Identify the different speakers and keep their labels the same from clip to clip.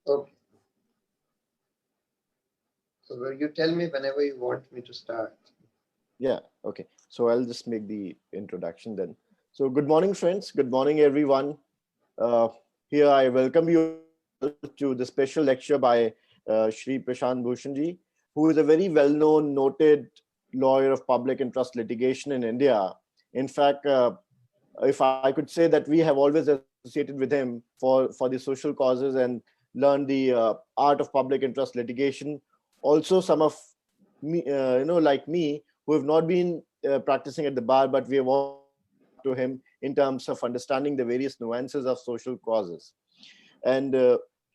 Speaker 1: Okay. So will you tell me whenever you want me to start?
Speaker 2: Yeah, okay. So I'll just make the introduction then. So good morning, friends. Good morning, everyone. Uh, Here I welcome you all to the special lecture by Shri Prashant Bhushan, who is a very well-known, noted lawyer of public interest litigation in India. In fact, if I could say that we have always associated with him for the social causes and learned the art of public interest litigation. Also, some of me, like me, who have not been practicing at the bar, but we have also looked up to him in terms of understanding the various nuances of social causes. And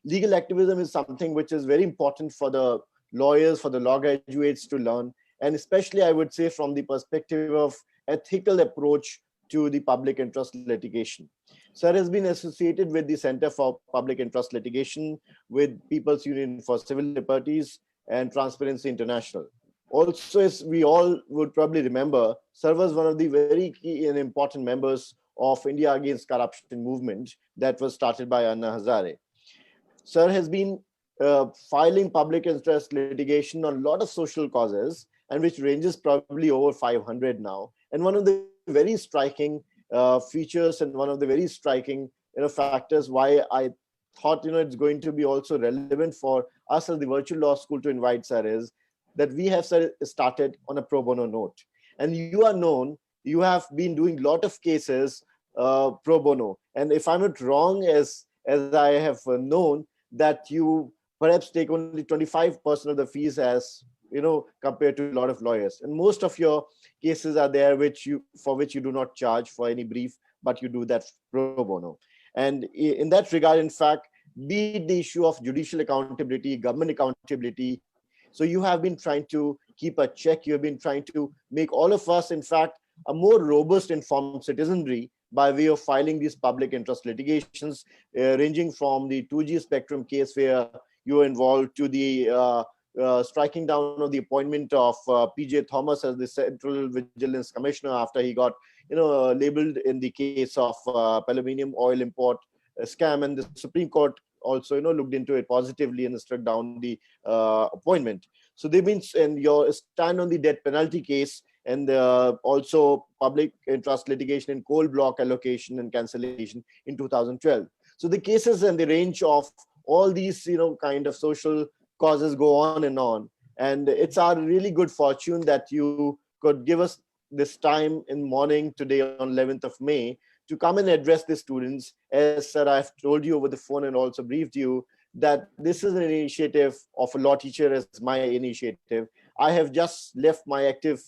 Speaker 2: legal activism is something which is very important for the lawyers, for the law graduates to learn, and especially I would say from the perspective of ethical approach to the public interest litigation. Sir has been associated with the Center for Public Interest Litigation, with People's Union for Civil Liberties, and Transparency International. Also, as we all would probably remember, Sir was one of the very key and important members of India Against Corruption movement that was started by Anna Hazare. Sir has been filing public interest litigation on a lot of social causes, and which ranges probably over 500 now. And one of the very striking features and one of the very striking factors why I thought it's going to be also relevant for us as the virtual law school to invite Sir is that we have started on a pro bono note. And you are known, you have been doing a lot of cases pro bono. And if I'm not wrong, as I have known, that you perhaps take only 25% of the fees as compared to a lot of lawyers, and most of your cases are there for which you do not charge for any brief, but you do that pro bono. And in that regard, in fact, be it the issue of judicial accountability, government accountability, so you have been trying to keep a check, you have been trying to make all of us, in fact, a more robust informed citizenry by way of filing these public interest litigations, ranging from the 2G spectrum case where you were involved to the striking down of the appointment of PJ Thomas as the Central Vigilance Commissioner after he got labeled in the case of aluminium oil import scam, and the Supreme Court also looked into it positively and struck down the appointment. So they've been, and your stand on the death penalty case, and also public interest litigation in coal block allocation and cancellation in 2012. So the cases and the range of all these kind of social causes go on and on. And it's our really good fortune that you could give us this time in morning today on 11th of May to come and address the students. As Sir, I've told you over the phone and also briefed you that this is an initiative of a law teacher as my initiative. I have just left my active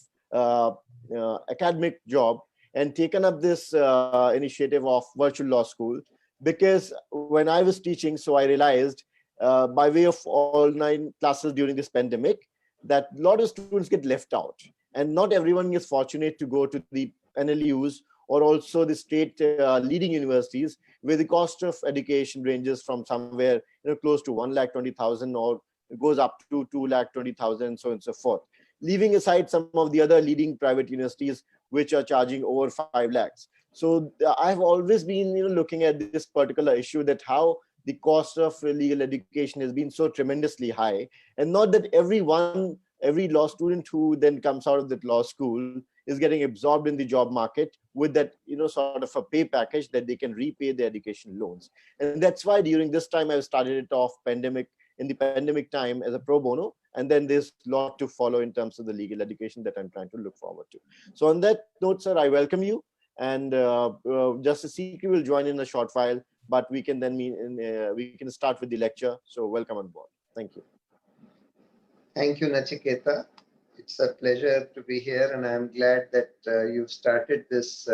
Speaker 2: academic job and taken up this initiative of virtual law school, because when I was teaching, so I realized by way of all 9 classes during this pandemic, that a lot of students get left out, and not everyone is fortunate to go to the NLUs or also the state leading universities, where the cost of education ranges from somewhere close to 1,20,000 or it goes up to 2,20,000, so on and so forth. Leaving aside some of the other leading private universities which are charging over 5 lakhs. So I've always been looking at this particular issue, that how the cost of legal education has been so tremendously high, and not that every law student who then comes out of that law school is getting absorbed in the job market with that sort of a pay package that they can repay their education loans. And that's why during this time I've started it off in the pandemic time as a pro bono, and then there's a lot to follow in terms of the legal education that I'm trying to look forward to. So on that note, Sir, I welcome you, and Justice CK will join in a short while, but we can then we can start with the lecture. So welcome on board. Thank you.
Speaker 1: Thank you, Nachiketa. It's a pleasure to be here, and I'm glad that you've started this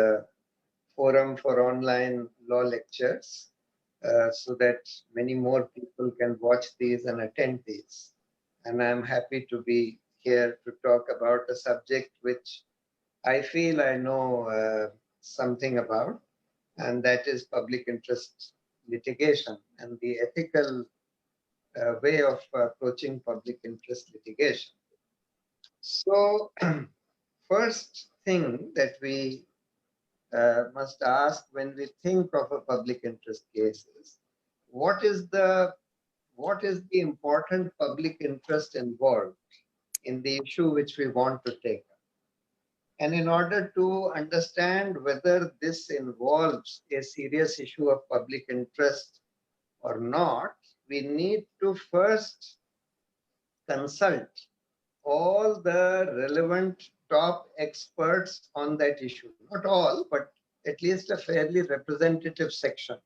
Speaker 1: forum for online law lectures so that many more people can watch these and attend these. And I'm happy to be here to talk about a subject which I feel I know something about, and that is public interest litigation and the ethical way of approaching public interest litigation. So, first thing that we must ask when we think of a public interest case is, what is the what is the important public interest involved in the issue which we want to take up. And in order to understand whether this involves a serious issue of public interest or not, we need to first consult all the relevant top experts on that issue. Not all, but at least a fairly representative section.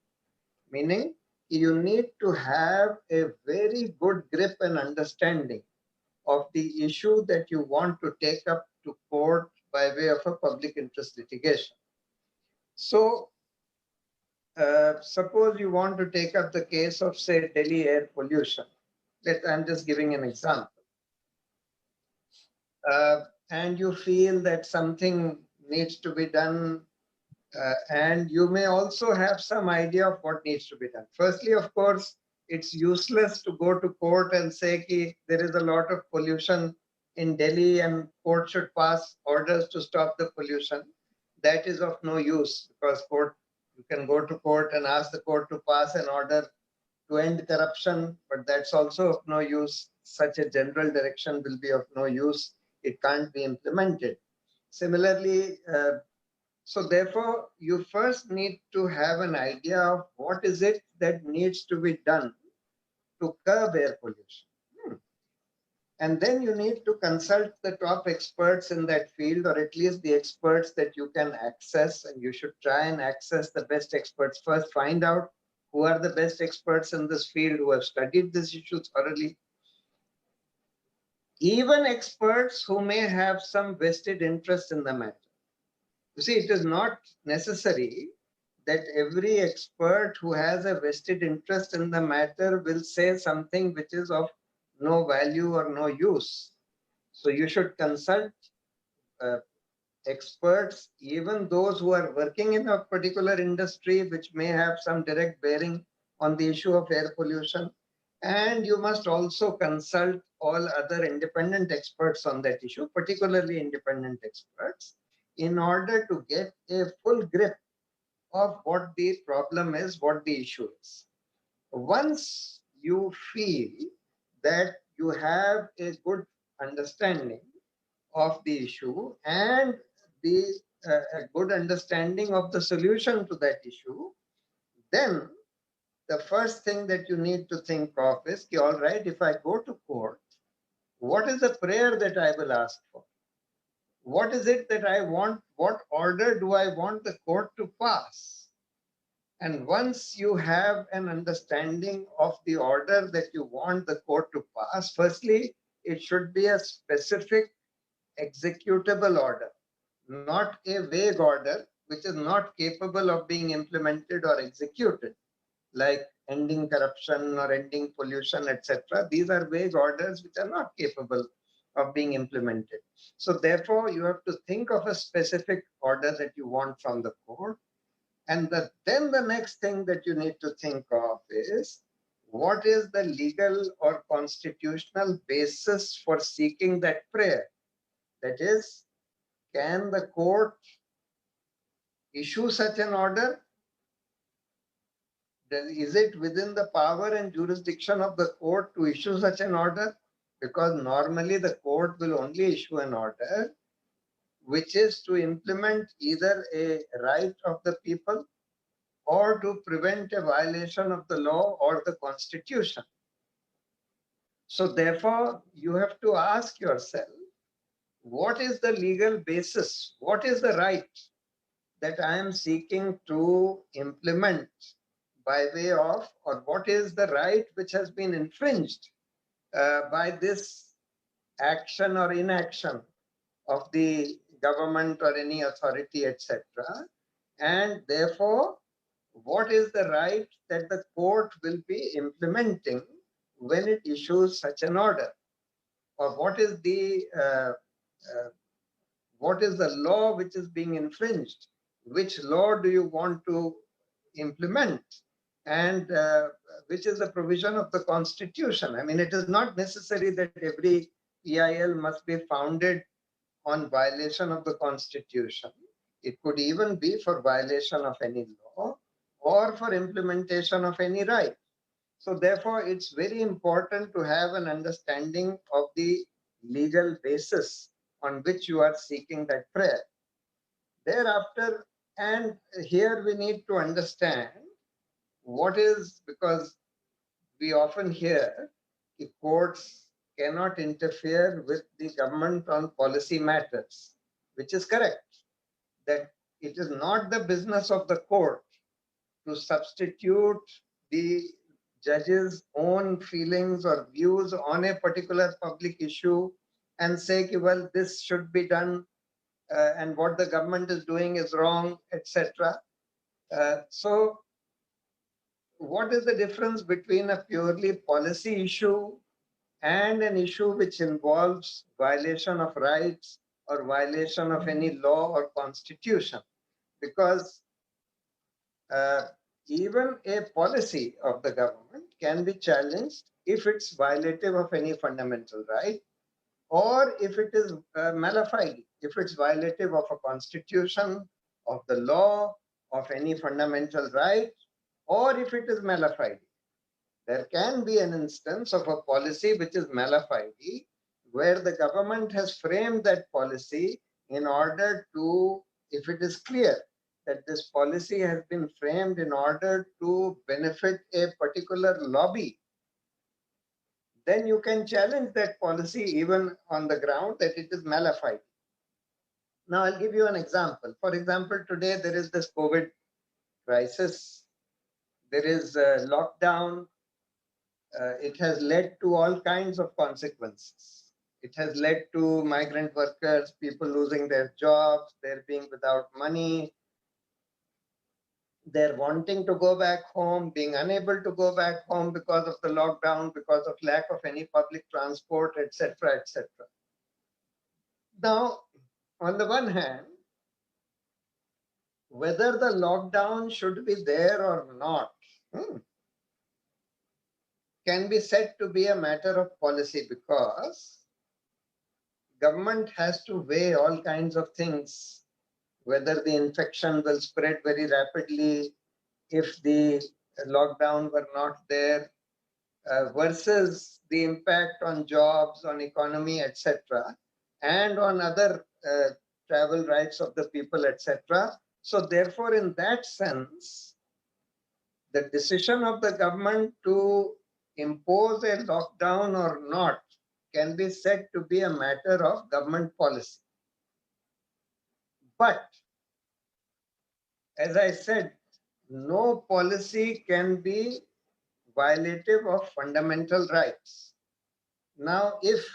Speaker 1: Meaning, you need to have a very good grip and understanding of the issue that you want to take up to court by way of a public interest litigation. So, suppose you want to take up the case of, say, Delhi air pollution. I'm just giving an example. And you feel that something needs to be done, and you may also have some idea of what needs to be done. Firstly, of course, it's useless to go to court and say ki there is a lot of pollution in Delhi and court should pass orders to stop the pollution. That is of no use, because you can go to court and ask the court to pass an order to end corruption, but that's also of no use. Such a general direction will be of no use. It can't be implemented. Similarly, so therefore, you first need to have an idea of what is it that needs to be done to curb air pollution. And then you need to consult the top experts in that field, or at least the experts that you can access, and you should try and access the best experts first. Find out who are the best experts in this field who have studied this issue thoroughly. Even experts who may have some vested interest in the matter. You see, it is not necessary that every expert who has a vested interest in the matter will say something which is of no value or no use. So you should consult experts, even those who are working in a particular industry which may have some direct bearing on the issue of air pollution. And you must also consult all other independent experts on that issue, particularly independent experts, in order to get a full grip of what the problem is, what the issue is. Once you feel that you have a good understanding of the issue and a good understanding of the solution to that issue, then the first thing that you need to think of is, all right, if I go to court, what is the prayer that I will ask for? What is it that I want? What order do I want the court to pass? And once you have an understanding of the order that you want the court to pass, firstly, it should be a specific executable order, not a vague order which is not capable of being implemented or executed, like ending corruption or ending pollution, etc. These are vague orders which are not capable of being implemented. So therefore, you have to think of a specific order that you want from the court. And then the next thing that you need to think of is, what is the legal or constitutional basis for seeking that prayer? That is, can the court issue such an order? Is it within the power and jurisdiction of the court to issue such an order? Because normally the court will only issue an order which is to implement either a right of the people or to prevent a violation of the law or the constitution. So therefore, you have to ask yourself, what is the legal basis? What is the right that I am seeking to implement by way of, or what is the right which has been infringed by this action or inaction of the government or any authority, etc. And therefore, what is the right that the court will be implementing when it issues such an order? Or what is the law which is being infringed? Which law do you want to implement? And which is the provision of the Constitution? I mean, it is not necessary that every EIL must be founded on violation of the Constitution. It could even be for violation of any law or for implementation of any right. So therefore, it's very important to have an understanding of the legal basis on which you are seeking that prayer. Thereafter, and here we need to understand what is, because we often hear the courts cannot interfere with the government on policy matters, which is correct, that it is not the business of the court to substitute the judge's own feelings or views on a particular public issue and say, well, this should be done and what the government is doing is wrong, etc. So what is the difference between a purely policy issue and an issue which involves violation of rights or violation of any law or constitution? Because even a policy of the government can be challenged if it's violative of any fundamental right, or if it is malafide, if it's violative of a constitution, of the law, of any fundamental right, or if it is malafide. There can be an instance of a policy which is malafide, where the government has framed that policy in order to, if it is clear that this policy has been framed in order to benefit a particular lobby, then you can challenge that policy even on the ground that it is malafide. Now, I'll give you an example. For example, today there is this COVID crisis. There is a lockdown. It has led to all kinds of consequences. It has led to migrant workers, people losing their jobs, they're being without money, they're wanting to go back home, being unable to go back home because of the lockdown, because of lack of any public transport, etc., etc. Now, on the one hand, whether the lockdown should be there or not can be said to be a matter of policy, because government has to weigh all kinds of things, whether the infection will spread very rapidly if the lockdown were not there, versus the impact on jobs, on economy, etc., and on other travel rights of the people, etc. So therefore, in that sense, the decision of the government to impose a lockdown or not can be said to be a matter of government policy. But as I said, no policy can be violative of fundamental rights. Now, if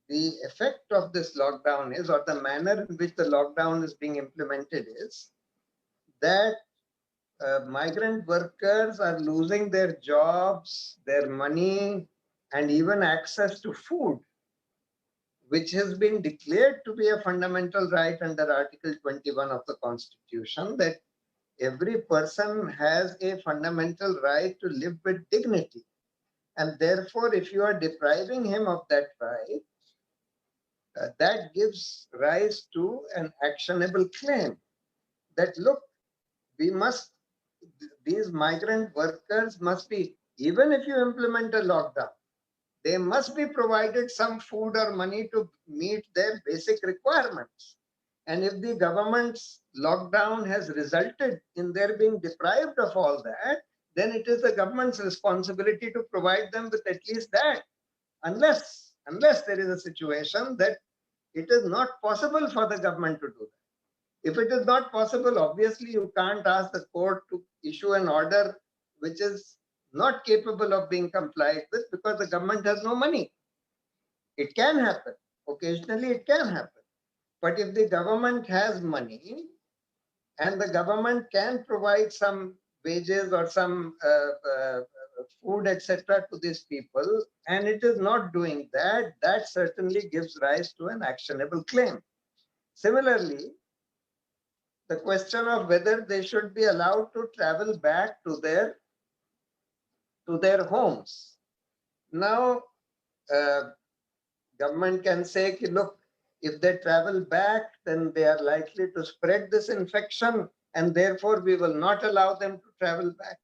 Speaker 1: the effect of this lockdown is, or the manner in which the lockdown is being implemented is, that migrant workers are losing their jobs, their money, and even access to food, which has been declared to be a fundamental right under Article 21 of the Constitution, that every person has a fundamental right to live with dignity. And therefore, if you are depriving him of that right, that gives rise to an actionable claim that, look, these migrant workers must be, even if you implement a lockdown, they must be provided some food or money to meet their basic requirements. And if the government's lockdown has resulted in their being deprived of all that, then it is the government's responsibility to provide them with at least that, unless there is a situation that it is not possible for the government to do that. If it is not possible, obviously you can't ask the court to issue an order which is not capable of being complied with, because the government has no money. It can happen. Occasionally it can happen. But if the government has money and the government can provide some wages or some food, etc., to these people, and it is not doing that, that certainly gives rise to an actionable claim. Similarly, the question of whether they should be allowed to travel back to their homes. Now, government can say, look, if they travel back, then they are likely to spread this infection, and therefore we will not allow them to travel back.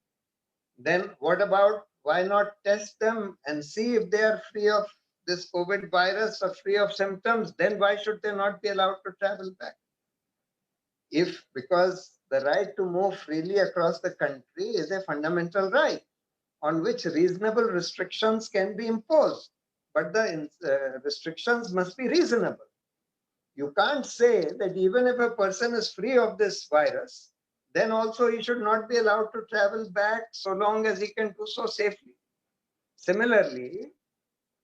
Speaker 1: Then what about why not test them and see if they are free of this COVID virus or free of symptoms? Then why should they not be allowed to travel back? If, because the right to move freely across the country is a fundamental right on which reasonable restrictions can be imposed, but the restrictions must be reasonable. You can't say that even if a person is free of this virus, then also he should not be allowed to travel back so long as he can do so safely. Similarly,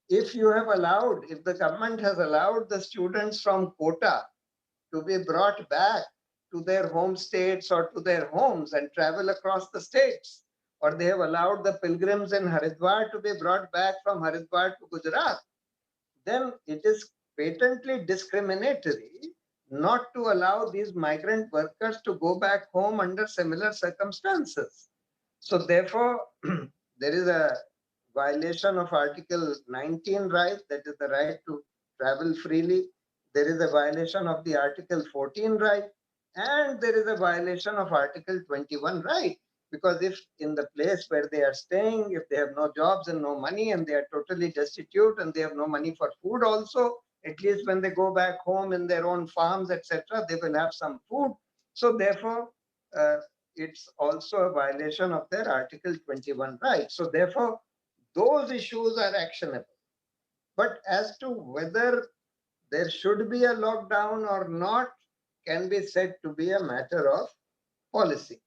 Speaker 1: if the government has allowed the students from Kota to be brought back to their home states or to their homes and travel across the states, or they have allowed the pilgrims in Haridwar to be brought back from Haridwar to Gujarat, then it is patently discriminatory not to allow these migrant workers to go back home under similar circumstances. So therefore, there is a violation of Article 19 right, that is the right to travel freely. There is a violation of the Article 14 right, and there is a violation of Article 21 right. Because if in the place where they are staying, if they have no jobs and no money and they are totally destitute and they have no money for food also, at least when they go back home in their own farms, etc., they will have some food. So therefore, it's also a violation of their Article 21 right. So therefore, those issues are actionable. But as to whether there should be a lockdown or not can be said to be a matter of policy.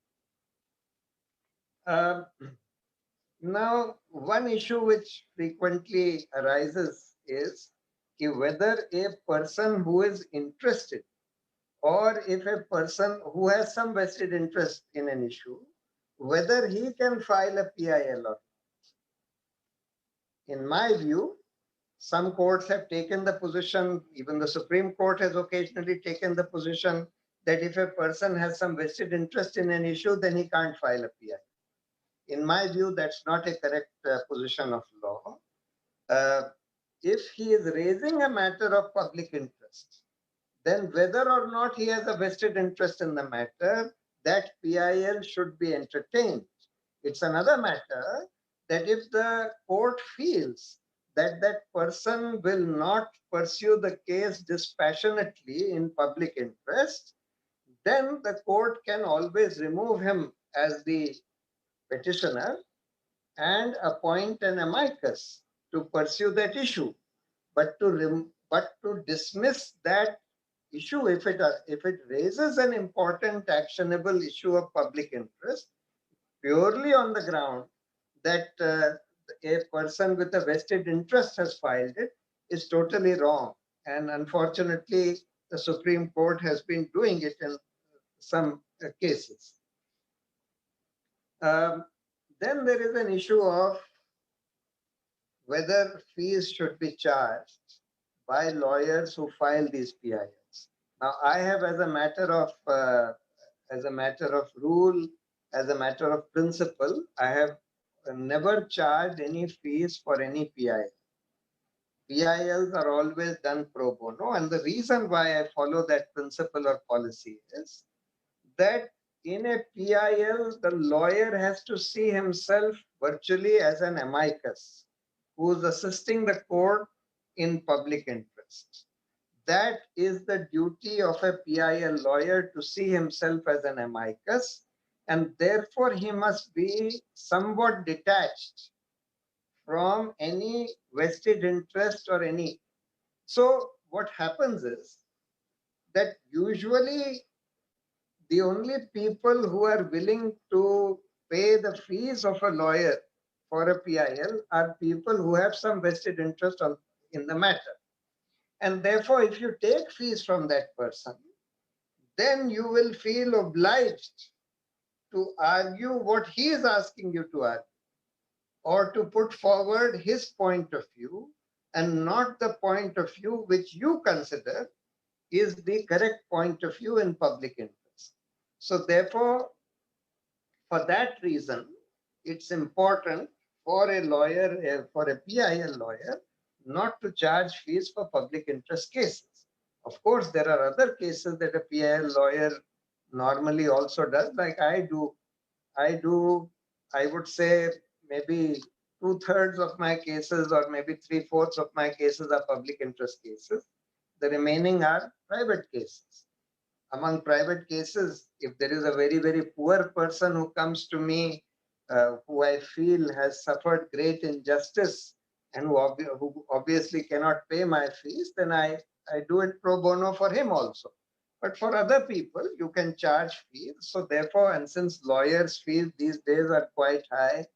Speaker 1: Now, one issue which frequently arises is whether a person who is interested, or if a person who has some vested interest in an issue, whether he can file a PIL or not. In my view, some courts have taken the position, even the Supreme Court has occasionally taken the position that if a person has some vested interest in an issue, then he can't file a PIL. In my view, that's not a correct position of law. If he is raising a matter of public interest, then whether or not he has a vested interest in the matter, that PIL should be entertained. It's another matter that if the court feels that that person will not pursue the case dispassionately in public interest, then the court can always remove him as the petitioner and appoint an amicus to pursue that issue. But to dismiss that issue, if it raises an important actionable issue of public interest, purely on the ground that a person with a vested interest has filed it, is totally wrong. And unfortunately, the Supreme Court has been doing it in some cases. Then there is an issue of whether fees should be charged by lawyers who file these PILs. Now, I have, as a matter of rule, as a matter of principle, I have never charged any fees for any PIL. PILs are always done pro bono, and the reason why I follow that principle or policy is that in a PIL, the lawyer has to see himself virtually as an amicus who is assisting the court in public interest. That is the duty of a PIL lawyer, to see himself as an amicus, and therefore he must be somewhat detached from any vested interest or any. So what happens is that usually the only people who are willing to pay the fees of a lawyer for a PIL are people who have some vested interest in the matter. And therefore, if you take fees from that person, then you will feel obliged to argue what he is asking you to argue, or to put forward his point of view and not the point of view which you consider is the correct point of view in public interest. So therefore, for that reason, it's important for a lawyer, for a PIL lawyer, not to charge fees for public interest cases. Of course, there are other cases that a PIL lawyer normally also does, like I do. I would say maybe 2/3 of my cases, or maybe 3/4 of my cases, are public interest cases. The remaining are private cases. Among private cases, if there is a very, very poor person who comes to me, who I feel has suffered great injustice and who obviously cannot pay my fees, then I do it pro bono for him also. But for other people, you can charge fees. So therefore, and since lawyers' fees these days are quite high,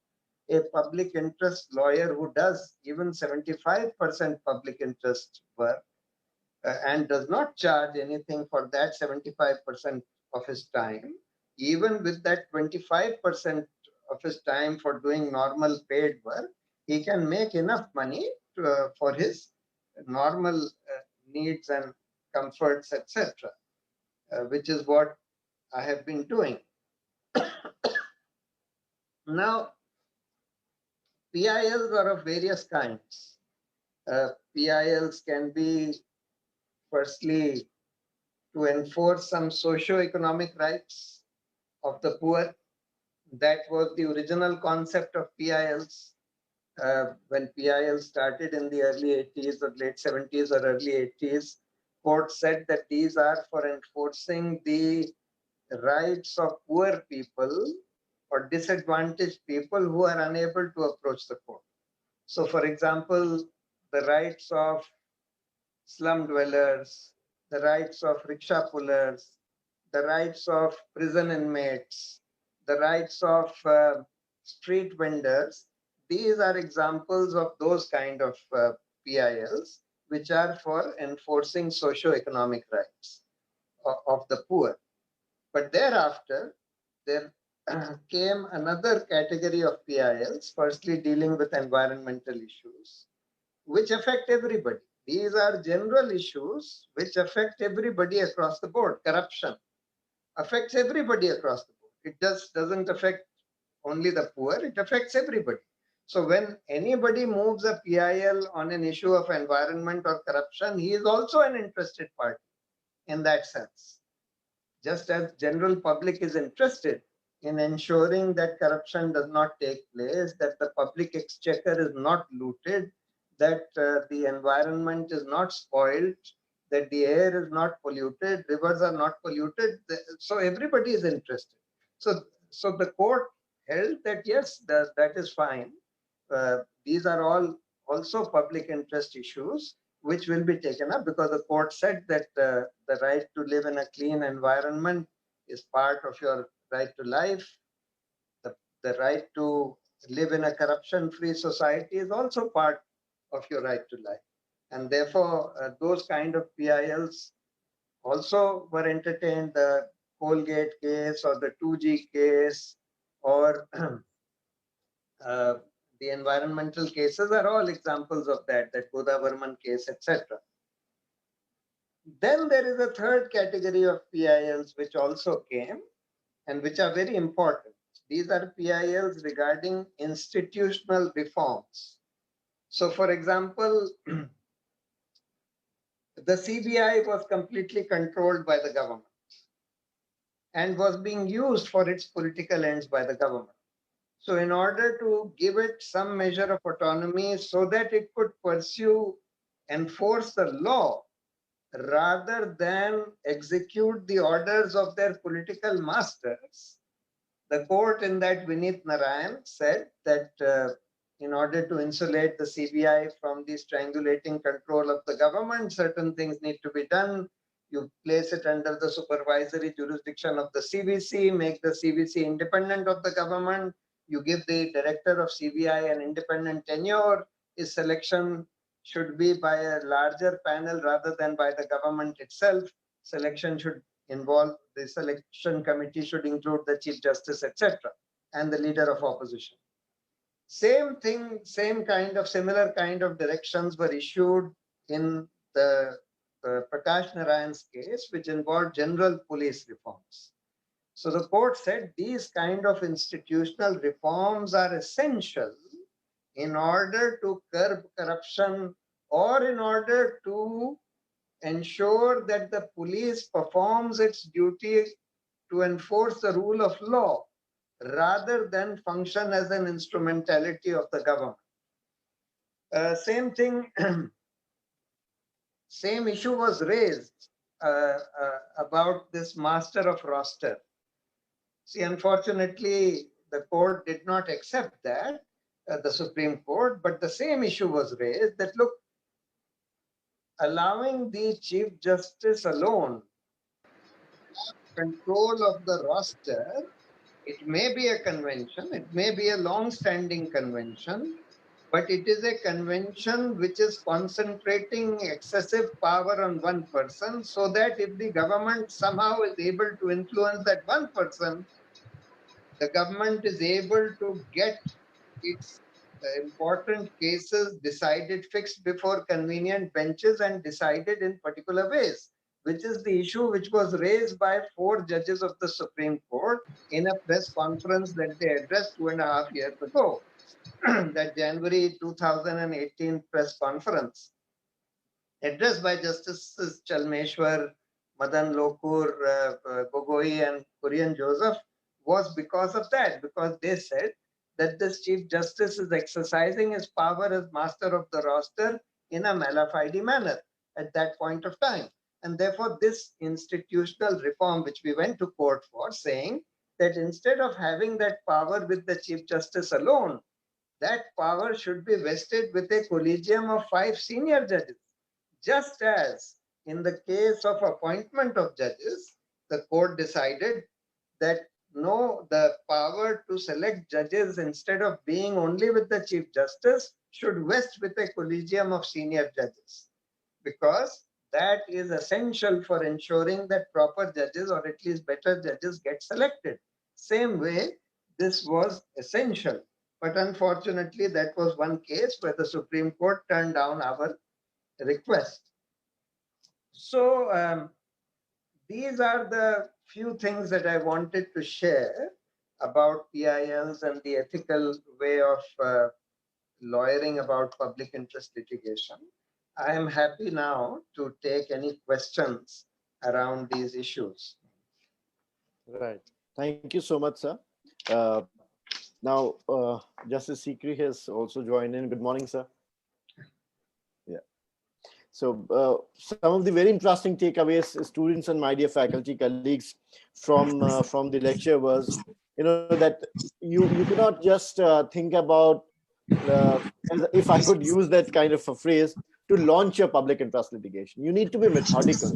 Speaker 1: a public interest lawyer who does even 75% public interest work and does not charge anything for that 75% of his time, even with that 25% of his time for doing normal paid work, he can make enough money for his normal needs and comforts, etc., which is what I have been doing. Now, PILs are of various kinds. PILs can be, firstly, to enforce some socio-economic rights of the poor. That was the original concept of PILs. When PILs started in the early 80s or late 70s or early 80s, courts said that these are for enforcing the rights of poor people or disadvantaged people who are unable to approach the court. So, for example, the rights of slum dwellers, the rights of rickshaw pullers, the rights of prison inmates, the rights of street vendors. These are examples of those kind of PILs, which are for enforcing socio-economic rights of the poor. But thereafter, there came another category of PILs, firstly dealing with environmental issues, which affect everybody. These are general issues which affect everybody across the board. Corruption affects everybody across the board. It doesn't affect only the poor, it affects everybody. So when anybody moves a PIL on an issue of environment or corruption, he is also an interested party in that sense. Just as general public is interested in ensuring that corruption does not take place, that the public exchequer is not looted, that the environment is not spoiled, that the air is not polluted, rivers are not polluted. So everybody is interested. So the court held that yes, that is fine. These are all also public interest issues which will be taken up, because the court said that the right to live in a clean environment is part of your right to life. The right to live in a corruption-free society is also part of your right to life. And therefore, those kind of PILs also were entertained. The Colgate case or the 2G case or the environmental cases are all examples of that Godavarman case, etc. Then there is a third category of PILs which also came and which are very important. These are PILs regarding institutional reforms. So, for example, the CBI was completely controlled by the government and was being used for its political ends by the government. So in order to give it some measure of autonomy so that it could enforce the law rather than execute the orders of their political masters, the court in that Vinit Narayan said that in order to insulate the CBI from the strangulating control of the government, certain things need to be done. You place it under the supervisory jurisdiction of the CBC, make the CBC independent of the government. You give the director of CBI an independent tenure. His selection should be by a larger panel rather than by the government itself. Selection should involve, the selection committee should include the Chief Justice, etc., and the leader of opposition. Same thing, similar kind of directions were issued in the Prakash Narayan's case, which involved general police reforms. So the court said these kind of institutional reforms are essential in order to curb corruption or in order to ensure that the police performs its duty to enforce the rule of law rather than function as an instrumentality of the government. Same thing, same issue was raised about this master of roster. See, unfortunately, the court did not accept that, the Supreme Court, but the same issue was raised that, look, allowing the Chief Justice alone control of the roster, it may be a convention, it may be a long-standing convention, but it is a convention which is concentrating excessive power on one person, so that if the government somehow is able to influence that one person, the government is able to get its important cases decided, fixed before convenient benches and decided in particular ways, which is the issue which was raised by 4 judges of the Supreme Court in a press conference that they addressed 2.5 years ago, that January 2018 press conference, addressed by Justices Chalmeshwar, Madan Lokur, Gogoi, and Kurian Joseph, was because of that, because they said that this Chief Justice is exercising his power as master of the roster in a mala fide manner at that point of time. And therefore, this institutional reform, which we went to court for, saying that instead of having that power with the Chief Justice alone, that power should be vested with a collegium of 5 senior judges. Just as in the case of appointment of judges, the court decided that no, the power to select judges, instead of being only with the Chief Justice, should vest with a collegium of senior judges, because that is essential for ensuring that proper judges, or at least better judges, get selected. Same way, this was essential. But unfortunately, that was one case where the Supreme Court turned down our request. So these are the few things that I wanted to share about PILs and the ethical way of lawyering about public interest litigation. I am happy now to take any questions around these issues.
Speaker 2: Right. Thank you so much, sir. Now, Justice Sikri has also joined in. Good morning, sir. Yeah. So some of the very interesting takeaways, students and my dear faculty colleagues, from the lecture was, that you cannot just think about, if I could use that kind of a phrase, to launch a public interest litigation. You need to be methodical.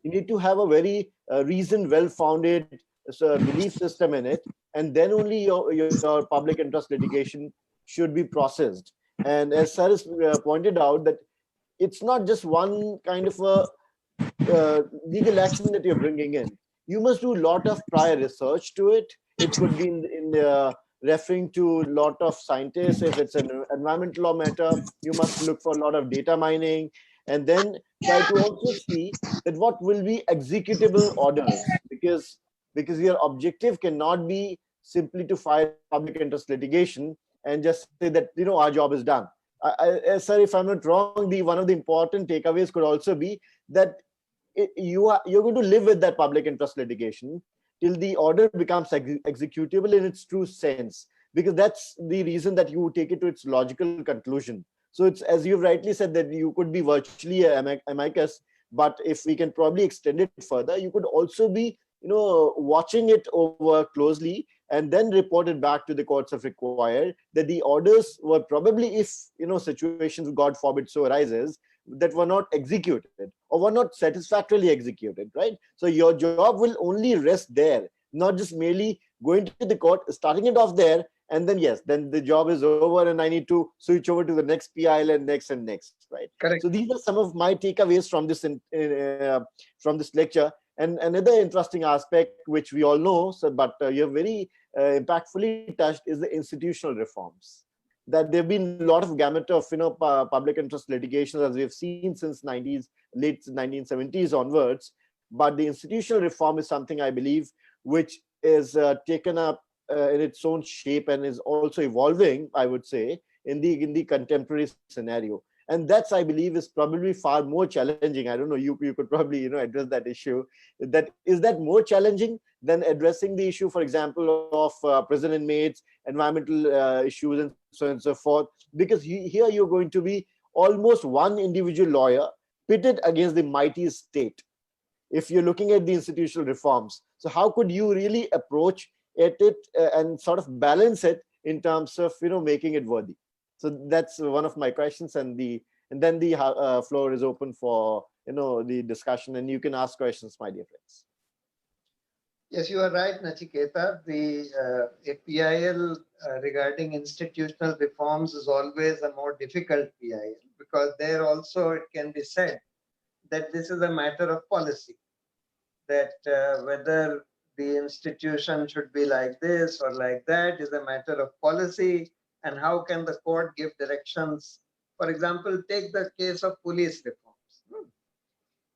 Speaker 2: You need to have a very reasoned, well-founded belief system in it, and then only your public interest litigation should be processed. And as Sara pointed out, that it's not just one kind of a legal action that you're bringing in. You must do a lot of prior research to it. It could be in referring to a lot of scientists. If it's an environmental law matter, you must look for a lot of data mining, and then try to also see that what will be executable orders, because your objective cannot be simply to file public interest litigation and just say that our job is done. Sir, if I'm not wrong, one of the important takeaways could also be that you're going to live with that public interest litigation till the order becomes executable in its true sense, because that's the reason that you take it to its logical conclusion. So it's, as you've rightly said, that you could be virtually an amicus, but if we can probably extend it further, you could also be watching it over closely and then report it back to the courts if required, that the orders were probably, if situations, God forbid, so arises, that were not executed or were not satisfactorily executed, right? So your job will only rest there, not just merely going to the court, starting it off there, and then then the job is over and I need to switch over to the next PIL and next, right?
Speaker 1: Correct.
Speaker 2: So these are some of my takeaways from this lecture. And another interesting aspect, which we all know, but you have very impactfully touched, is the institutional reforms. That there have been a lot of gamut of public interest litigations, as we have seen since late 1970s onwards. But the institutional reform is something, I believe, which is taken up in its own shape and is also evolving, I would say, in the contemporary scenario. And that's, I believe, is probably far more challenging. I don't know, you could probably, address that issue. Is that more challenging than addressing the issue, for example, of prison inmates, environmental issues, and so on and so forth? Because here you're going to be almost one individual lawyer pitted against the mighty state, if you're looking at the institutional reforms. So how could you really approach at it and sort of balance it in terms of making it worthy? So that's one of my questions, and then the floor is open for the discussion, and you can ask questions, my dear friends.
Speaker 1: Yes, you are right, Nachiketa. The PIL regarding institutional reforms is always a more difficult PIL, because there also it can be said that this is a matter of policy, that whether the institution should be like this or like that is a matter of policy, and how can the court give directions. For example, take the case of police reforms.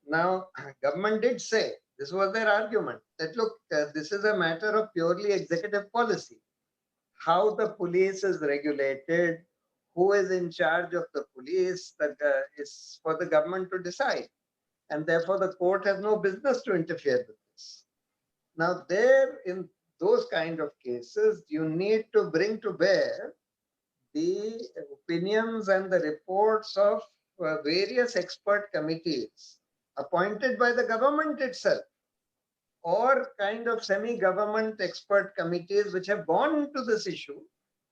Speaker 1: Now, government did say, this was their argument, that look, this is a matter of purely executive policy. How the police is regulated, who is in charge of the police, that is for the government to decide. And therefore, the court has no business to interfere with this. Now, there, in those kind of cases, you need to bring to bear the opinions and the reports of various expert committees appointed by the government itself, or kind of semi-government expert committees which have gone into this issue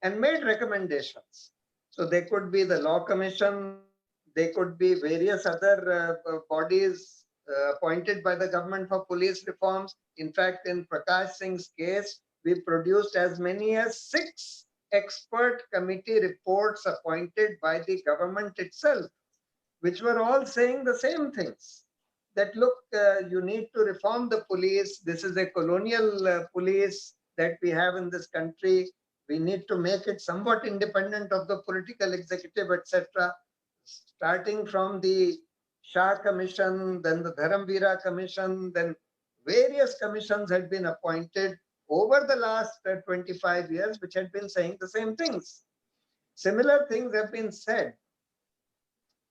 Speaker 1: and made recommendations. So they could be the Law Commission, they could be various other bodies appointed by the government for police reforms. In fact, in Prakash Singh's case, we produced as many as 6 expert committee reports appointed by the government itself, which were all saying the same things. That look, you need to reform the police. This is a colonial police that we have in this country. We need to make it somewhat independent of the political executive, etc. Starting from the Shah Commission, then the Dharamvira Commission, then various commissions had been appointed over the last 25 years, which had been saying the same things. Similar things have been said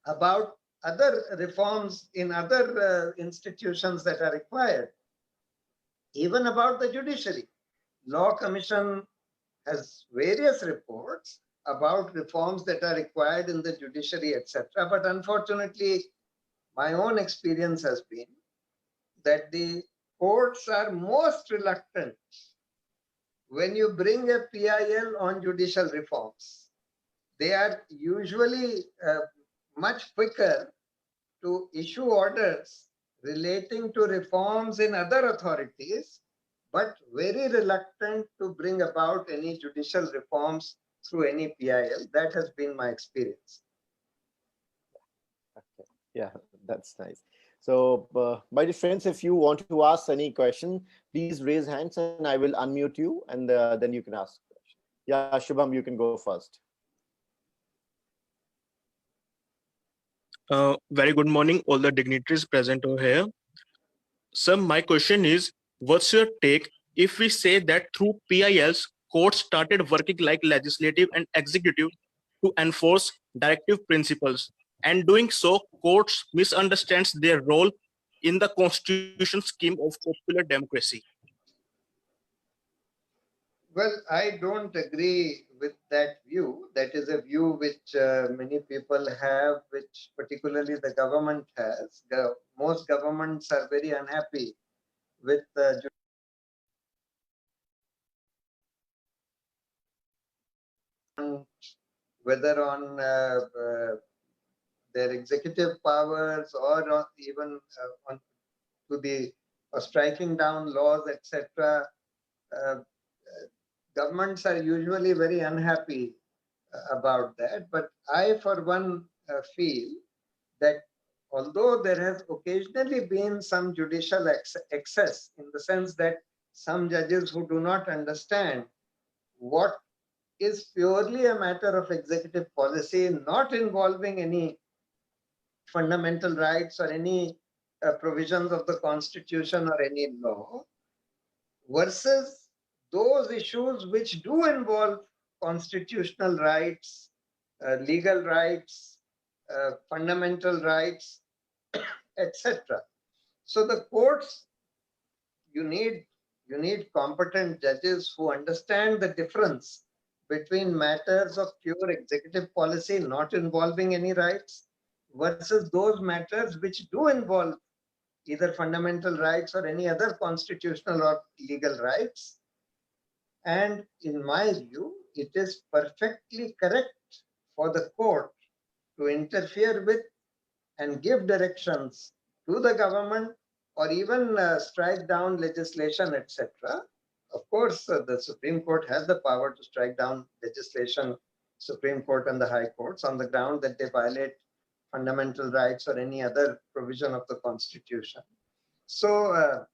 Speaker 1: about other reforms in other institutions that are required, even about the judiciary. Law Commission has various reports about reforms that are required in the judiciary, etc. But unfortunately, my own experience has been that the courts are most reluctant when you bring a PIL on judicial reforms. They are usually much quicker to issue orders relating to reforms in other authorities, but very reluctant to bring about any judicial reforms through any PIL. That has been my experience.
Speaker 2: Okay. Yeah, that's nice. So, my dear friends, if you want to ask any question, please raise hands and I will unmute you, and then you can ask the question. Yeah, Shubham, you can go first.
Speaker 3: Very good morning, all the dignitaries present over here. Sir, my question is, what's your take if we say that through PILs, courts started working like legislative and executive to enforce directive principles, and doing so, courts misunderstands their role in the constitution scheme of popular democracy?
Speaker 1: Well, I don't agree with that view. That is a view which many people have, which particularly the government has. Most governments are very unhappy with whether on their executive powers or even on to the striking down laws, etc. Governments are usually very unhappy about that. But I, for one, feel that although there has occasionally been some judicial excess, in the sense that some judges who do not understand what is purely a matter of executive policy, not involving any fundamental rights or any provisions of the constitution or any law, versus those issues which do involve constitutional rights, legal rights, fundamental rights, etc. So the courts, you need competent judges who understand the difference between matters of pure executive policy not involving any rights versus those matters which do involve either fundamental rights or any other constitutional or legal rights. And in my view, it is perfectly correct for the court to interfere with and give directions to the government or even strike down legislation, etc. Of course, the Supreme Court has the power to strike down legislation, Supreme Court and the High Courts, on the ground that they violate fundamental rights or any other provision of the Constitution. So,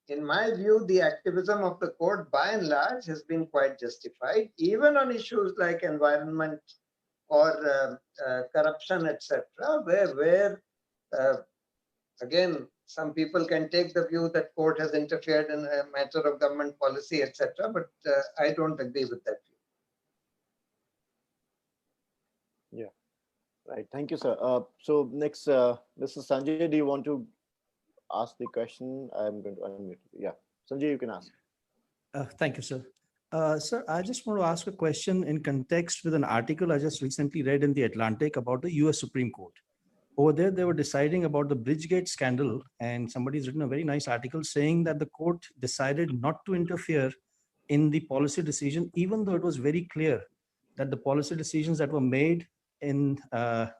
Speaker 1: in my view, the activism of the court by and large has been quite justified, even on issues like environment or corruption, etc., where again, some people can take the view that court has interfered in a matter of government policy, etc., but I don't agree with that view.
Speaker 2: Yeah, right. Thank you, sir. So next, Mr. Sanjay, do you want to ask the question? I'm going to unmute. Yeah, Sanjay, you can ask.
Speaker 4: Thank you, sir. Sir, I just want to ask a question in context with an article I just recently read in The Atlantic about the US Supreme Court. Over there, they were deciding about the Bridgegate scandal, and somebody's written a very nice article saying that the court decided not to interfere in the policy decision, even though it was very clear that the policy decisions that were made in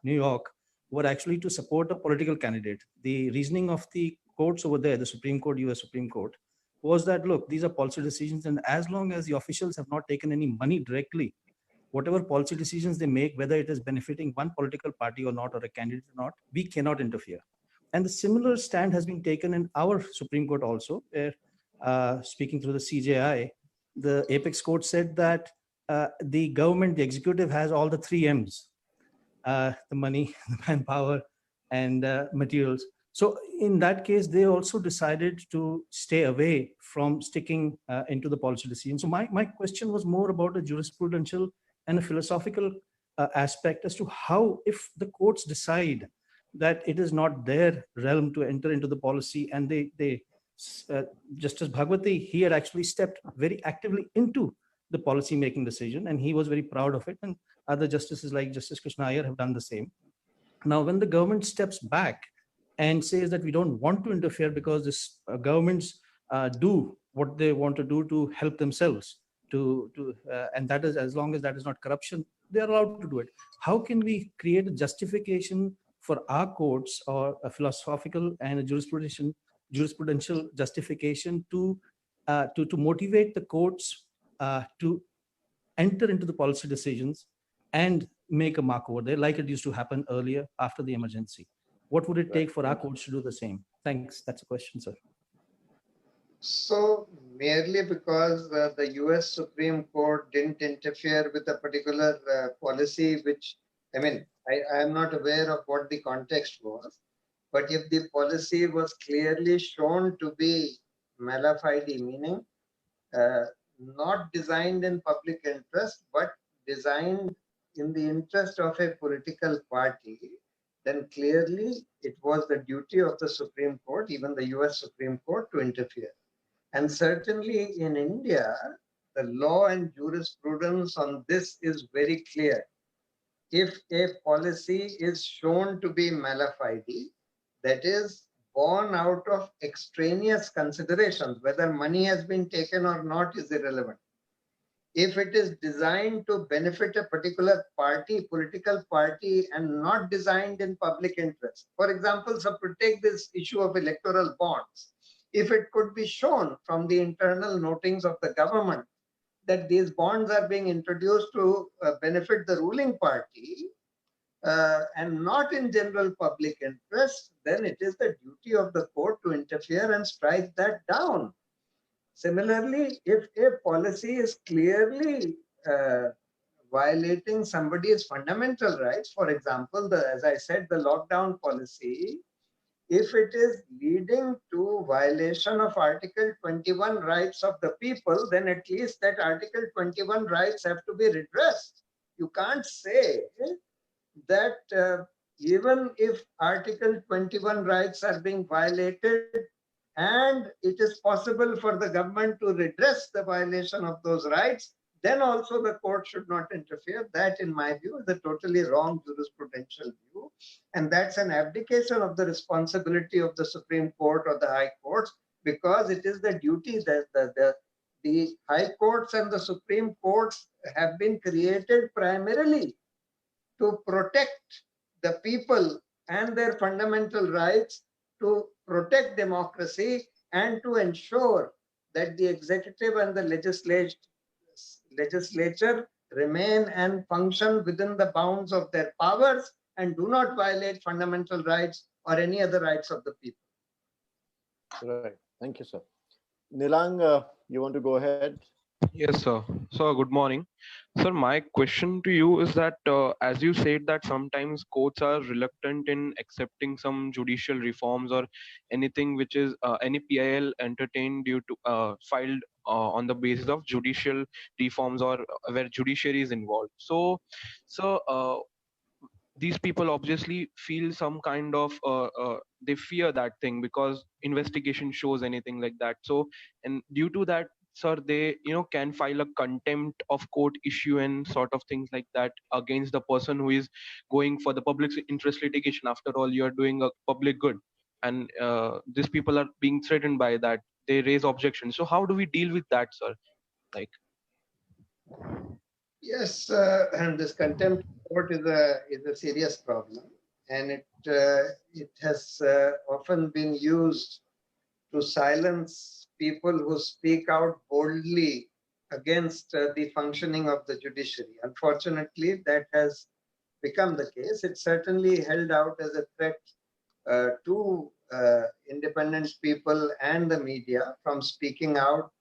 Speaker 4: New York were actually to support a political candidate. The reasoning of the courts over there, the Supreme Court, US Supreme Court, was that, look, these are policy decisions, and as long as the officials have not taken any money directly, whatever policy decisions they make, whether it is benefiting one political party or not, or a candidate or not, we cannot interfere. And the similar stand has been taken in our Supreme Court also, where speaking through the CJI, the Apex Court said that the government, the executive has all the 3 M's, the money, the manpower, and materials. So in that case, they also decided to stay away from sticking into the policy decision. So my question was more about a jurisprudential and a philosophical aspect as to how, if the courts decide that it is not their realm to enter into the policy, and Justice Bhagwati, he had actually stepped very actively into the policy making decision, and he was very proud of it, and other justices like Justice Krishna Iyer have done the same. Now, when the government steps back and says that we don't want to interfere because this governments do what they want to do to help themselves, and that is, as long as that is not corruption, they are allowed to do it. How can we create a justification for our courts, or a philosophical and a jurisprudential justification to motivate the courts to enter into the policy decisions and make a mark over there, like it used to happen earlier after the emergency? What would it take for our courts to do the same? Thanks. That's a question, sir.
Speaker 1: So merely because the US Supreme Court didn't interfere with a particular policy, which, I mean, I am not aware of what the context was, but if the policy was clearly shown to be mala fide, meaning not designed in public interest, but designed in the interest of a political party, then clearly it was the duty of the Supreme Court, even the US Supreme Court, to interfere. And certainly in India, the law and jurisprudence on this is very clear. If a policy is shown to be mala fide, that is born out of extraneous considerations, whether money has been taken or not is irrelevant. If it is designed to benefit a particular party, political party, and not designed in public interest. For example, so to take this issue of electoral bonds, if it could be shown from the internal notings of the government that these bonds are being introduced to benefit the ruling party and not in general public interest, then it is the duty of the court to interfere and strike that down. Similarly, if a policy is clearly violating somebody's fundamental rights, for example, as I said, the lockdown policy, if it is leading to violation of Article 21 rights of the people, then at least that Article 21 rights have to be redressed. You can't say that even if Article 21 rights are being violated, and it is possible for the government to redress the violation of those rights, then also the court should not interfere. That, in my view, is a totally wrong jurisprudential view. And that's an abdication of the responsibility of the Supreme Court or the High Courts, because it is the duty that the High Courts and the Supreme Courts have been created primarily to protect the people and their fundamental rights, to protect democracy, and to ensure that the executive and the legislature remain and function within the bounds of their powers and do not violate fundamental rights or any other rights of the people.
Speaker 2: Right. Thank you, sir. Nilang, you want to go ahead?
Speaker 5: Yes, sir. So, good morning. Sir, my question to you is that as you said that sometimes courts are reluctant in accepting some judicial reforms or anything which is any PIL entertained due to filed on the basis of judicial reforms or where judiciary is involved. So these people obviously feel some kind of they fear that thing because investigation shows anything like that. So, and due to that, sir, they can file a contempt of court issue and sort of things like that against the person who is going for the public interest litigation. After all, you are doing a public good, and these people are being threatened by that. They raise objections. So how do we deal with that, sir? Like,
Speaker 1: yes, and this contempt court is a serious problem, and it has often been used to silence people who speak out boldly against the functioning of the judiciary. Unfortunately, that has become the case. It certainly held out as a threat to independent people and the media from speaking out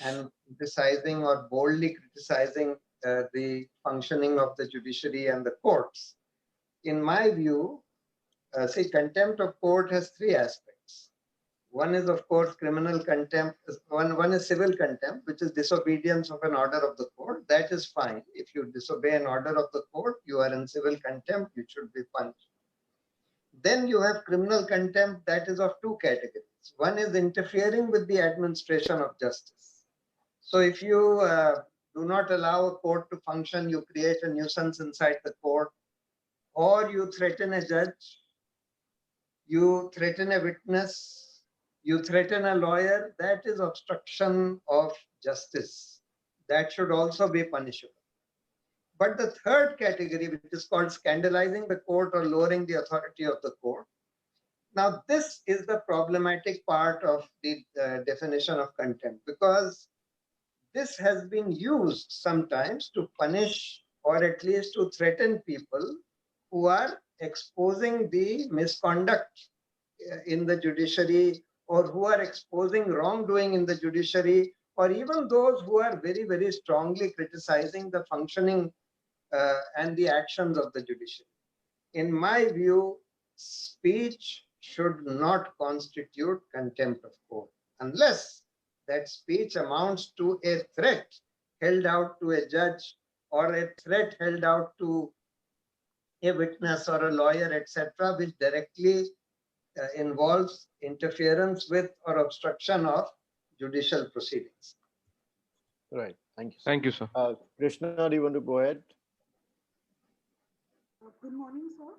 Speaker 1: and criticizing or boldly criticizing the functioning of the judiciary and the courts. In my view, contempt of court has three aspects. One is, of course, criminal contempt. One is civil contempt, which is disobedience of an order of the court. That is fine. If you disobey an order of the court, you are in civil contempt, you should be punished. Then you have criminal contempt, that is of two categories. One is interfering with the administration of justice. So if you do not allow a court to function, you create a nuisance inside the court, or you threaten a judge, you threaten a witness, you threaten a lawyer, that is obstruction of justice. That should also be punishable. But the third category, which is called scandalizing the court or lowering the authority of the court, now this is the problematic part of the definition of contempt, because this has been used sometimes to punish or at least to threaten people who are exposing the misconduct in the judiciary, or who are exposing wrongdoing in the judiciary, or even those who are very, very strongly criticizing the functioning and the actions of the judiciary. In my view, speech should not constitute contempt of court unless that speech amounts to a threat held out to a judge, or a threat held out to a witness or a lawyer, etc., which directly involves interference with or obstruction of judicial proceedings.
Speaker 2: Right. Thank you, sir.
Speaker 5: thank you, sir.
Speaker 2: Krishna, do you want to go ahead?
Speaker 6: Good morning, sir.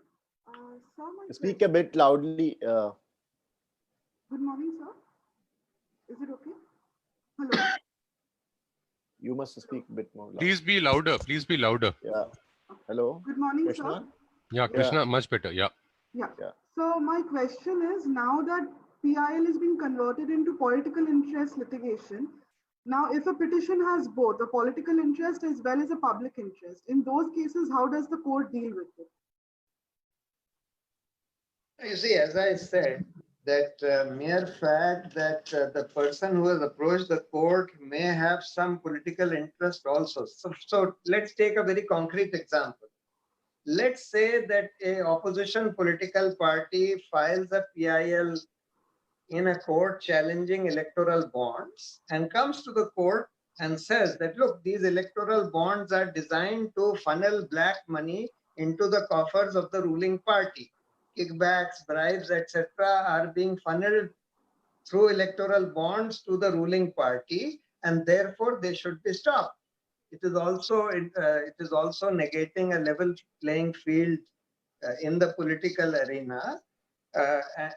Speaker 6: Sir, my
Speaker 2: Speak a bit loudly.
Speaker 6: Good morning, sir. Is it okay? Hello.
Speaker 2: You must speak a bit more loud.
Speaker 7: Please be louder. Please be louder.
Speaker 2: Yeah. Hello,
Speaker 6: Good morning,
Speaker 2: Krishna.
Speaker 6: sir.
Speaker 7: Yeah, Krishna, much better. Yeah.
Speaker 6: Yeah.
Speaker 2: Yeah.
Speaker 6: So my question is, now that PIL is being converted into political interest litigation, now if a petition has both a political interest as well as a public interest, in those cases, how does the court deal with it?
Speaker 1: You see, as I said, that mere fact that the person who has approached the court may have some political interest also. So let's take a very concrete example. Let's say that a opposition political party files a PIL in a court challenging electoral bonds and comes to the court and says that, look, these electoral bonds are designed to funnel black money into the coffers of the ruling party. Kickbacks, bribes, etc. are being funneled through electoral bonds to the ruling party, and therefore they should be stopped. It is also negating a level playing field in the political arena,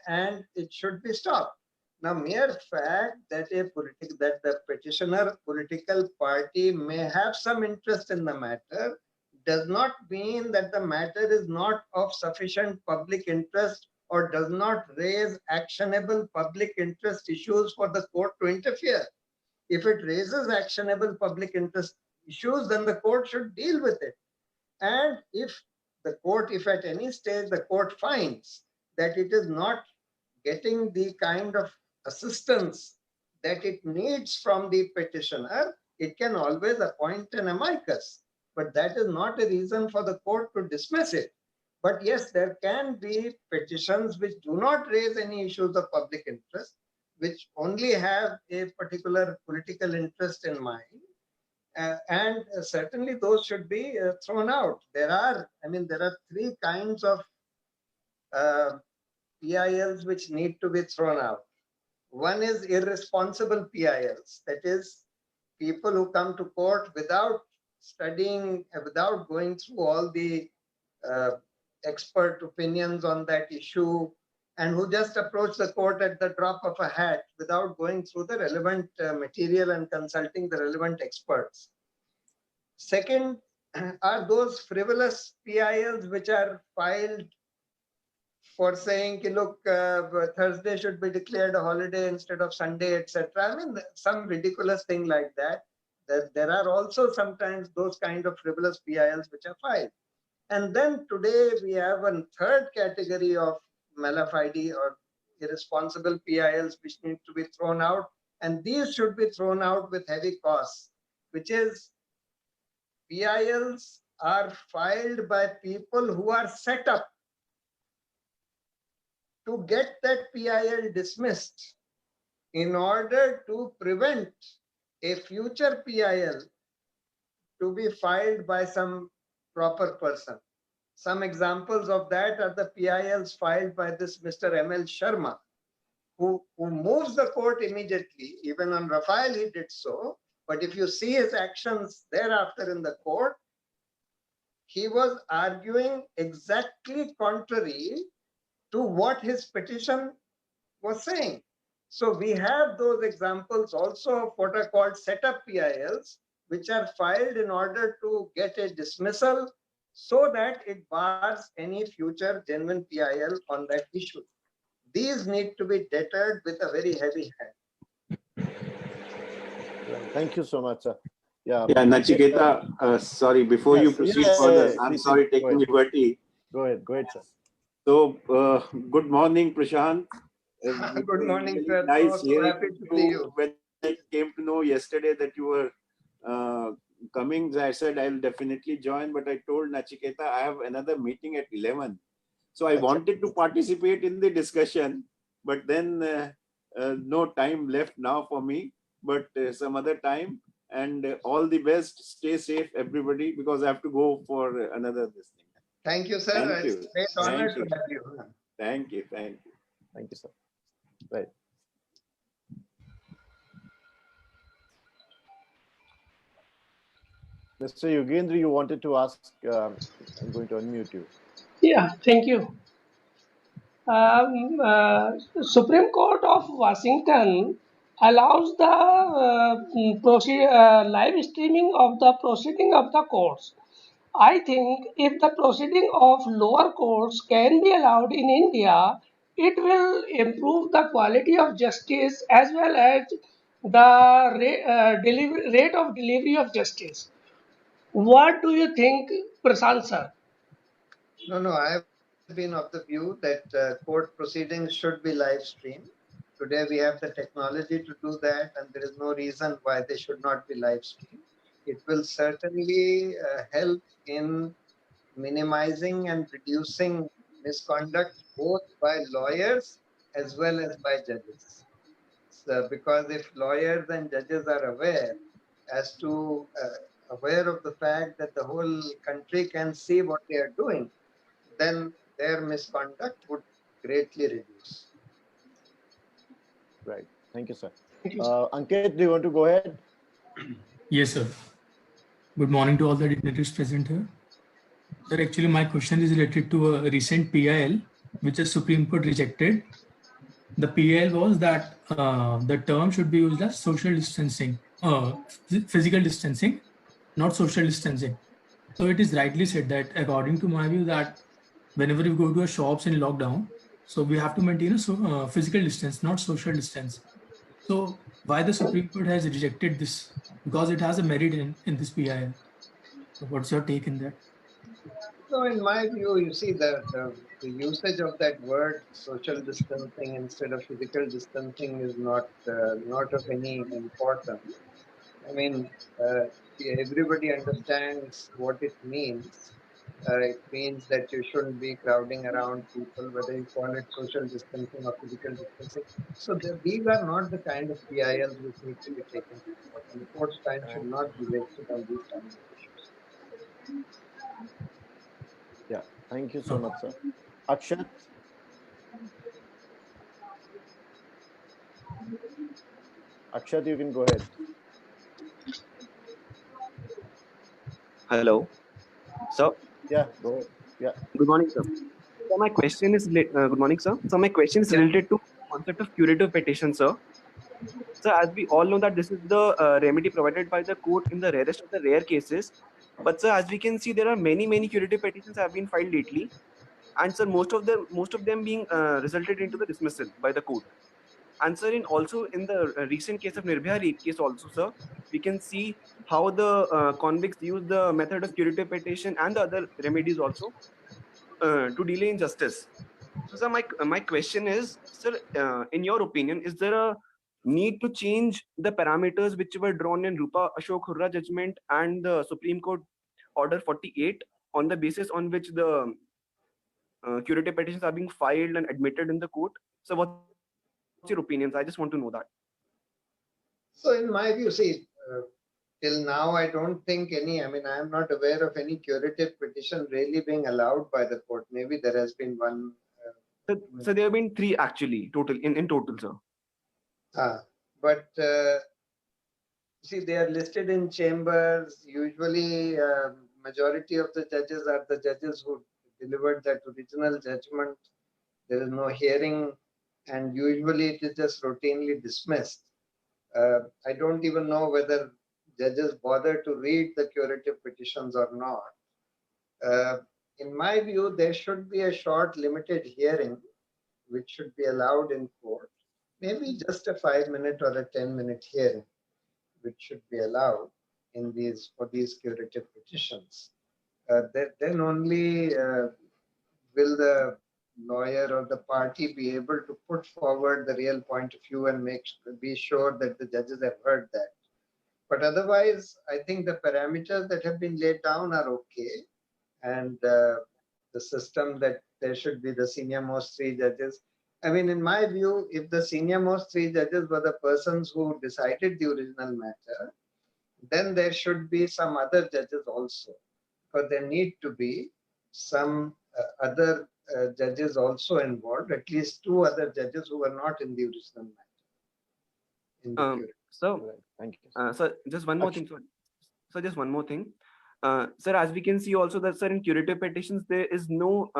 Speaker 1: and it should be stopped. Now, mere fact that the petitioner political party may have some interest in the matter does not mean that the matter is not of sufficient public interest or does not raise actionable public interest issues for the court to interfere. If it raises actionable public interest issues, then the court should deal with it. And if at any stage the court finds that it is not getting the kind of assistance that it needs from the petitioner, it can always appoint an amicus. But that is not a reason for the court to dismiss it. But yes, there can be petitions which do not raise any issues of public interest, which only have a particular political interest in mind. And certainly those should be thrown out. There are three kinds of PILs which need to be thrown out. One is irresponsible PILs, that is, people who come to court without studying, without going through all the expert opinions on that issue, and who just approach the court at the drop of a hat without going through the relevant material and consulting the relevant experts. Second are those frivolous PILs which are filed for saying, look, Thursday should be declared a holiday instead of Sunday, etc. I mean, some ridiculous thing like that. There are also sometimes those kind of frivolous PILs which are filed. And then today we have a third category of mala fide or irresponsible PILs which need to be thrown out. And these should be thrown out with heavy costs, which is PILs are filed by people who are set up to get that PIL dismissed in order to prevent a future PIL to be filed by some proper person. Some examples of that are the PILs filed by this Mr. M.L. Sharma, who moves the court immediately. Even on Rafael, he did so. But if you see his actions thereafter in the court, he was arguing exactly contrary to what his petition was saying. So we have those examples also of what are called setup PILs, which are filed in order to get a dismissal so that it bars any future genuine PIL on that issue. These need to be deterred with a very heavy hand.
Speaker 2: Thank you so much, sir.
Speaker 8: Yeah, Nachiketa, sorry, before you proceed further, I'm sorry taking liberty.
Speaker 2: Go ahead, sir.
Speaker 8: So, good morning, Prashant.
Speaker 1: Good morning,
Speaker 8: really
Speaker 1: sir.
Speaker 8: Nice
Speaker 1: so happy to see you.
Speaker 8: When I came to know yesterday that you were coming, I said I'll definitely join, but I told Nachiketa I have another meeting at 11. So I wanted to participate in the discussion, but then no time left now for me, but some other time. And all the best. Stay safe, everybody, because I have to go for another this thing.
Speaker 1: Thank you, sir.
Speaker 8: Thank you.
Speaker 1: It's a great honor to have you.
Speaker 8: Thank you. Thank you.
Speaker 2: Thank you, sir. Right. Mr. Yogendra, you wanted to ask, I'm going to unmute you.
Speaker 9: Yeah, thank you. Supreme Court of Washington allows the live streaming of the proceeding of the courts. I think if the proceeding of lower courts can be allowed in India, it will improve the quality of justice as well as the rate of delivery of justice. What do you think, Prashant sir?
Speaker 1: No, I have been of the view that court proceedings should be live streamed. Today we have the technology to do that, and there is no reason why they should not be live streamed. It will certainly help in minimizing and reducing misconduct both by lawyers as well as by judges. So, because if lawyers and judges are aware as to aware of the fact that the whole country can see what they are doing, then their misconduct would greatly reduce.
Speaker 2: Right. Thank you, sir.
Speaker 9: Thank you, sir.
Speaker 2: Ankit, do you want to go ahead?
Speaker 10: Yes, sir. Good morning to all the dignitaries present here. Sir, actually, my question is related to a recent PIL, which the Supreme Court rejected. The PIL was that the term should be used as social distancing, physical distancing, not social distancing. So it is rightly said that, according to my view, that whenever you go to a shops in lockdown, so we have to maintain a physical distance, not social distance. So why the Supreme Court has rejected this? Because it has a merit in this PIL. So what's your take in that?
Speaker 1: So in my view, you see the usage of that word social distancing instead of physical distancing is not of any importance. I mean, everybody understands what it means. It means that you shouldn't be crowding around people, whether you call it social distancing or physical distancing. So these are not the kind of PILs which need to be taken to court. And the court's time should not be wasted on these kinds of issues.
Speaker 2: Yeah. Thank you so much, sir. Akshat? Akshat, you can go ahead.
Speaker 11: Hello. So,
Speaker 2: Yeah, go ahead. Yeah.
Speaker 11: good morning, sir. So my question is good morning, sir. So my question is related to concept of curative petition, sir. So as we all know that this is the remedy provided by the court in the rarest of the rare cases. But sir, as we can see, there are many curative petitions have been filed lately, and sir, most of them being resulted into the dismissal by the court. And sir, also in the recent case of Nirbhaya rape case also, sir, we can see how the convicts use the method of curative petition and the other remedies also to delay in justice. So, sir, my question is, sir, in your opinion, is there a need to change the parameters which were drawn in Rupa Ashok Hurra judgment and the Supreme Court Order 48 on the basis on which the curative petitions are being filed and admitted in the court? So, what's your opinions? I just want to know that.
Speaker 1: So in my view, see, till now, I don't think any, I mean, I'm not aware of any curative petition really being allowed by the court. Maybe there has been one.
Speaker 11: So there have been three actually, in total, sir.
Speaker 1: But see, they are listed in chambers. Usually, majority of the judges are the judges who delivered that original judgment. There is no hearing, and usually it is just routinely dismissed. I don't even know whether judges bother to read the curative petitions or not. In my view, there should be a short, limited hearing which should be allowed in court. Maybe just a 5-minute or a 10-minute hearing, which should be allowed in for these curative petitions. Then only will the lawyer or the party be able to put forward the real point of view and be sure that the judges have heard that. But otherwise, I think the parameters that have been laid down are okay. And the system that there should be the senior most three judges. I mean, in my view, if the senior most three judges were the persons who decided the original matter, then there should be some other judges also. Because there need to be some other judges also involved, at least 2 other judges who were not in the original matter.
Speaker 2: Thank you.
Speaker 11: So just one more thing. So just one more thing. Sir, as we can see also that, sir, in curative petitions, there is no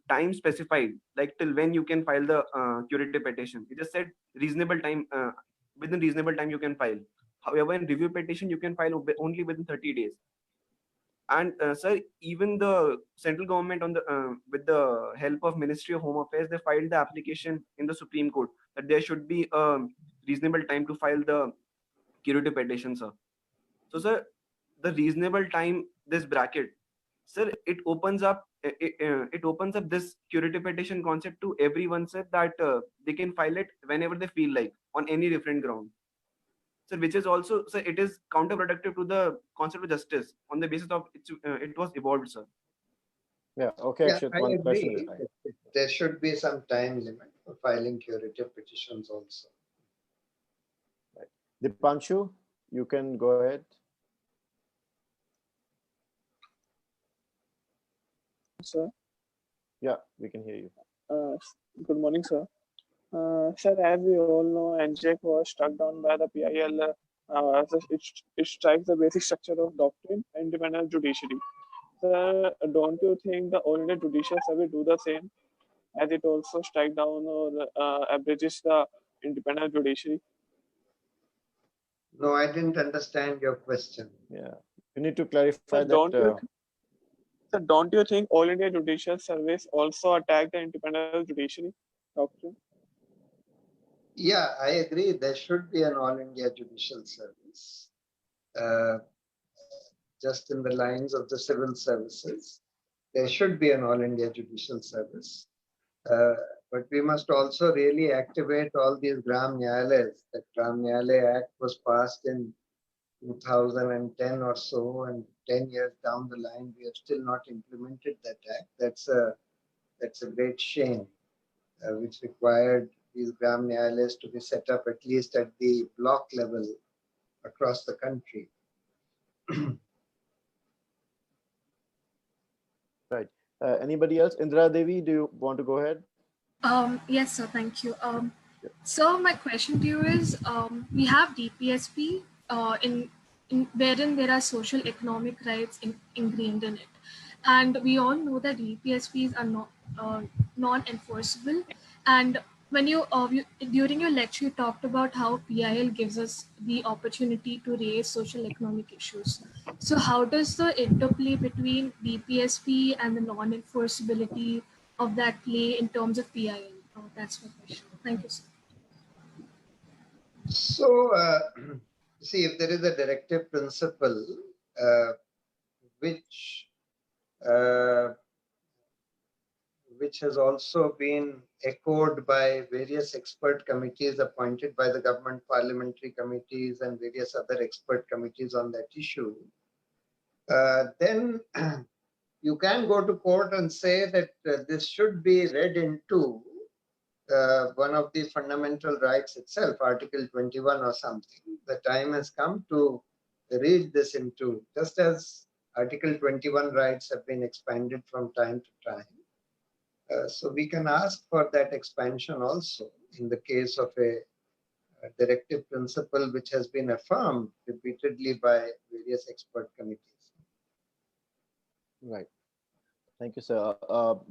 Speaker 11: time specified, like till when you can file the curative petition. It just said reasonable time, within reasonable time you can file. However, in review petition, you can file only within 30 days. And sir, even the central government with the help of Ministry of Home Affairs, they filed the application in the Supreme Court that there should be a reasonable time to file the curative petition, sir. So, sir, the reasonable time, this bracket, sir, it opens up this curative petition concept to everyone, sir, that they can file it whenever they feel like on any different ground. So, which is also, sir, it is counterproductive to the concept of justice on the basis of it was evolved, sir.
Speaker 2: Yeah, okay,
Speaker 1: Yeah,
Speaker 2: Akshit,
Speaker 1: I
Speaker 2: one
Speaker 1: agree.
Speaker 2: question at a time.
Speaker 1: There should be some time limit for filing curative petitions also.
Speaker 2: Right. Dipanshu, you can go ahead.
Speaker 12: sir.
Speaker 2: Yeah, we can hear you.
Speaker 12: Good morning, sir. Sir, as we all know, NJAC was struck down by the PIL. It strikes the basic structure of doctrine, independent judiciary. Sir, don't you think the All India Judicial Service do the same, as it also strike down or abridges the independent judiciary?
Speaker 1: No, I didn't understand your question.
Speaker 2: Yeah, you need to clarify
Speaker 12: Sir,
Speaker 2: that.
Speaker 12: Don't you think All India Judicial Service also attack the independent judiciary doctrine?
Speaker 1: Yeah, I agree. There should be an all India judicial service, just in the lines of the civil services. There should be an all India judicial service. But we must also really activate all these Gram Nyayalayas. The Gram Nyayalaya Act was passed in 2010 or so, and 10 years down the line, we have still not implemented that act. That's a great shame, which required these Gram Nyayalayas to be set up at least at the block level across the country.
Speaker 2: Right. Anybody else? Indra Devi, do you want to go ahead?
Speaker 13: Yes, sir. Thank you. So my question to you is, we have DPSP wherein there are social economic rights ingrained in it, and we all know that DPSPs are not non-enforceable. And when during your lecture, you talked about how PIL gives us the opportunity to raise social economic issues. So how does the interplay between DPSP and the non-enforceability of that play in terms of PIL? That's my question. Thank you, sir.
Speaker 1: So, see, if there is a directive principle which has also been echoed by various expert committees appointed by the government parliamentary committees and various other expert committees on that issue, then you can go to court and say that this should be read into one of the fundamental rights itself, Article 21 or something. The time has come to read this into, just as Article 21 rights have been expanded from time to time. So we can ask for that expansion also in the case of a directive principle which has been affirmed repeatedly by various expert committees.
Speaker 2: Right. Thank you, sir.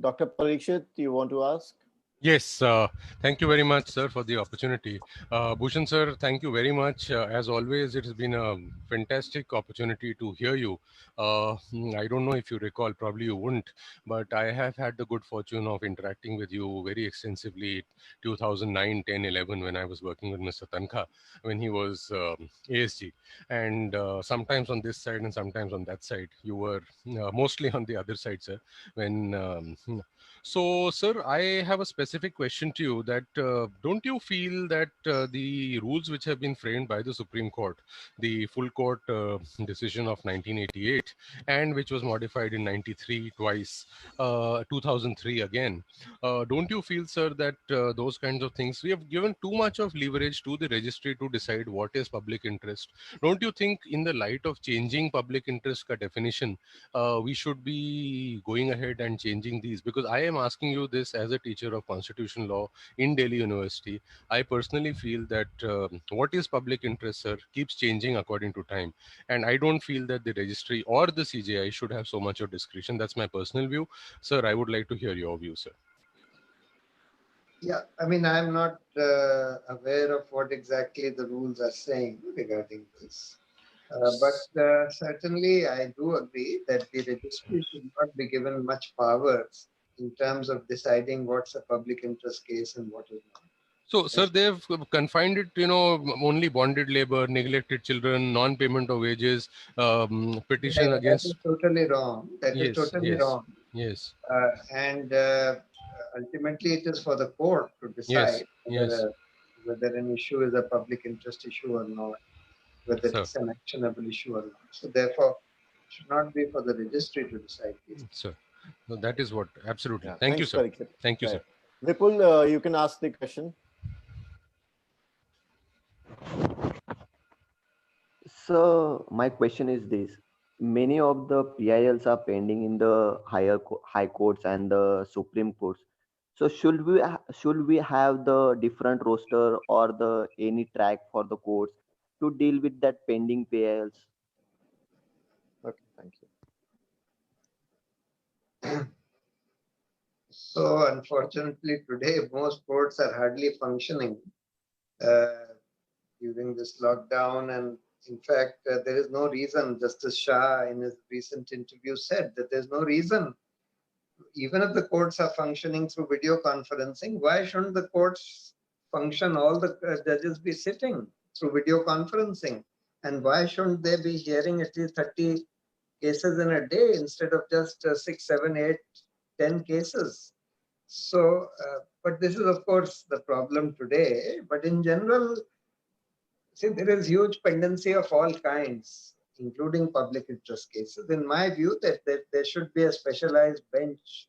Speaker 2: Dr. Parikshit, you want to ask?
Speaker 7: Yes, thank you very much, sir, for the opportunity. Bhushan, sir, thank you very much. As always, it has been a fantastic opportunity to hear you. I don't know if you recall, probably you wouldn't, but I have had the good fortune of interacting with you very extensively 2009, 10, 11, when I was working with Mr. Tankha, when he was ASG. And sometimes on this side and sometimes on that side. You were mostly on the other side, sir. So, sir, I have a specific question to you that don't you feel that the rules which have been framed by the Supreme Court, the full court decision of 1988, and which was modified in 93 twice, 2003 again, don't you feel, sir, that those kinds of things, we have given too much of leverage to the registry to decide what is public interest? Don't you think in the light of changing public interest definition, we should be going ahead and changing these? Because I am asking you this as a teacher of constitutional law in Delhi University. I personally feel that what is public interest, sir, keeps changing according to time. And I don't feel that the registry or the CJI should have so much of discretion. That's my personal view. Sir, I would like to hear your view, sir.
Speaker 1: Yeah, I mean, I'm not aware of what exactly the rules are saying regarding this. But certainly, I do agree that the registry should not be given much powers in terms of deciding what's a public interest case and what is not.
Speaker 7: So, sir, they've confined it, only bonded labor, neglected children, non-payment of wages, petition against...
Speaker 1: That is totally wrong. That is totally wrong.
Speaker 7: Yes.
Speaker 1: And ultimately, it is for the court to decide whether an issue is a public interest issue or not, whether it's an actionable issue or not. So therefore, it should not be for the registry to decide this.
Speaker 7: Sir, no, that is what, absolutely.
Speaker 2: Yeah,
Speaker 7: Thank you, sir.
Speaker 2: Parikshit.
Speaker 7: Thank you, sir.
Speaker 2: Vipul, you can ask the question.
Speaker 14: So my question is this. many of the PILs are pending in the high courts and the Supreme Courts. So should we have the different roster or the any track for the courts to deal with that pending PILs?
Speaker 2: Okay, thank you.
Speaker 1: So unfortunately today most courts are hardly functioning during this lockdown, and in fact there is no reason. Justice Shah in his recent interview said that there's no reason, even if the courts are functioning through video conferencing, why shouldn't the courts function, all the judges be sitting through video conferencing? And why shouldn't they be hearing at least 30 cases in a day instead of just 6, 7, 8, 10 cases? So, but this is of course the problem today. But in general, see, there is huge pendency of all kinds, including public interest cases. In my view, that there should be a specialized bench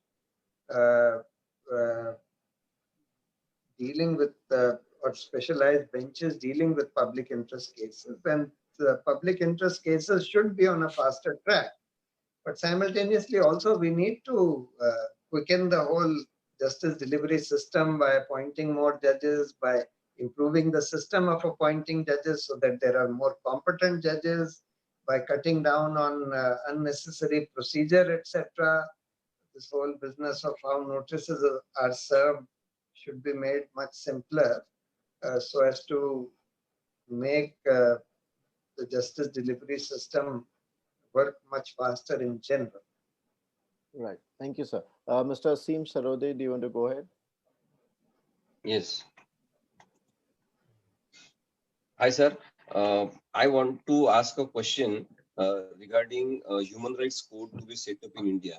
Speaker 1: dealing with or specialized benches dealing with public interest cases, and the public interest cases should be on a faster track. But simultaneously, also we need to quicken the whole justice delivery system by appointing more judges, by improving the system of appointing judges so that there are more competent judges, by cutting down on unnecessary procedure, etc. This whole business of how notices are served should be made much simpler so as to make the justice delivery system work much faster in general.
Speaker 2: Right. Thank you, sir. Mr. Asim Sarode, do you want to go ahead?
Speaker 15: Yes. Hi, sir. I want to ask a question regarding human rights code to be set up in India.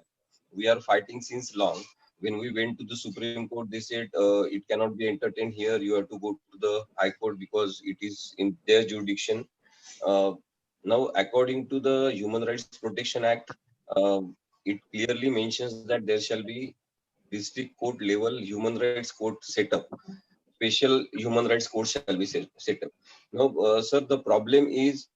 Speaker 15: We are fighting since long. When we went to the Supreme Court, they said it cannot be entertained here. You have to go to the High Court because it is in their jurisdiction. Now, according to the Human Rights Protection Act, it clearly mentions that there shall be district court level human rights court set up. Special human rights court shall be set up. Now, sir, the problem is,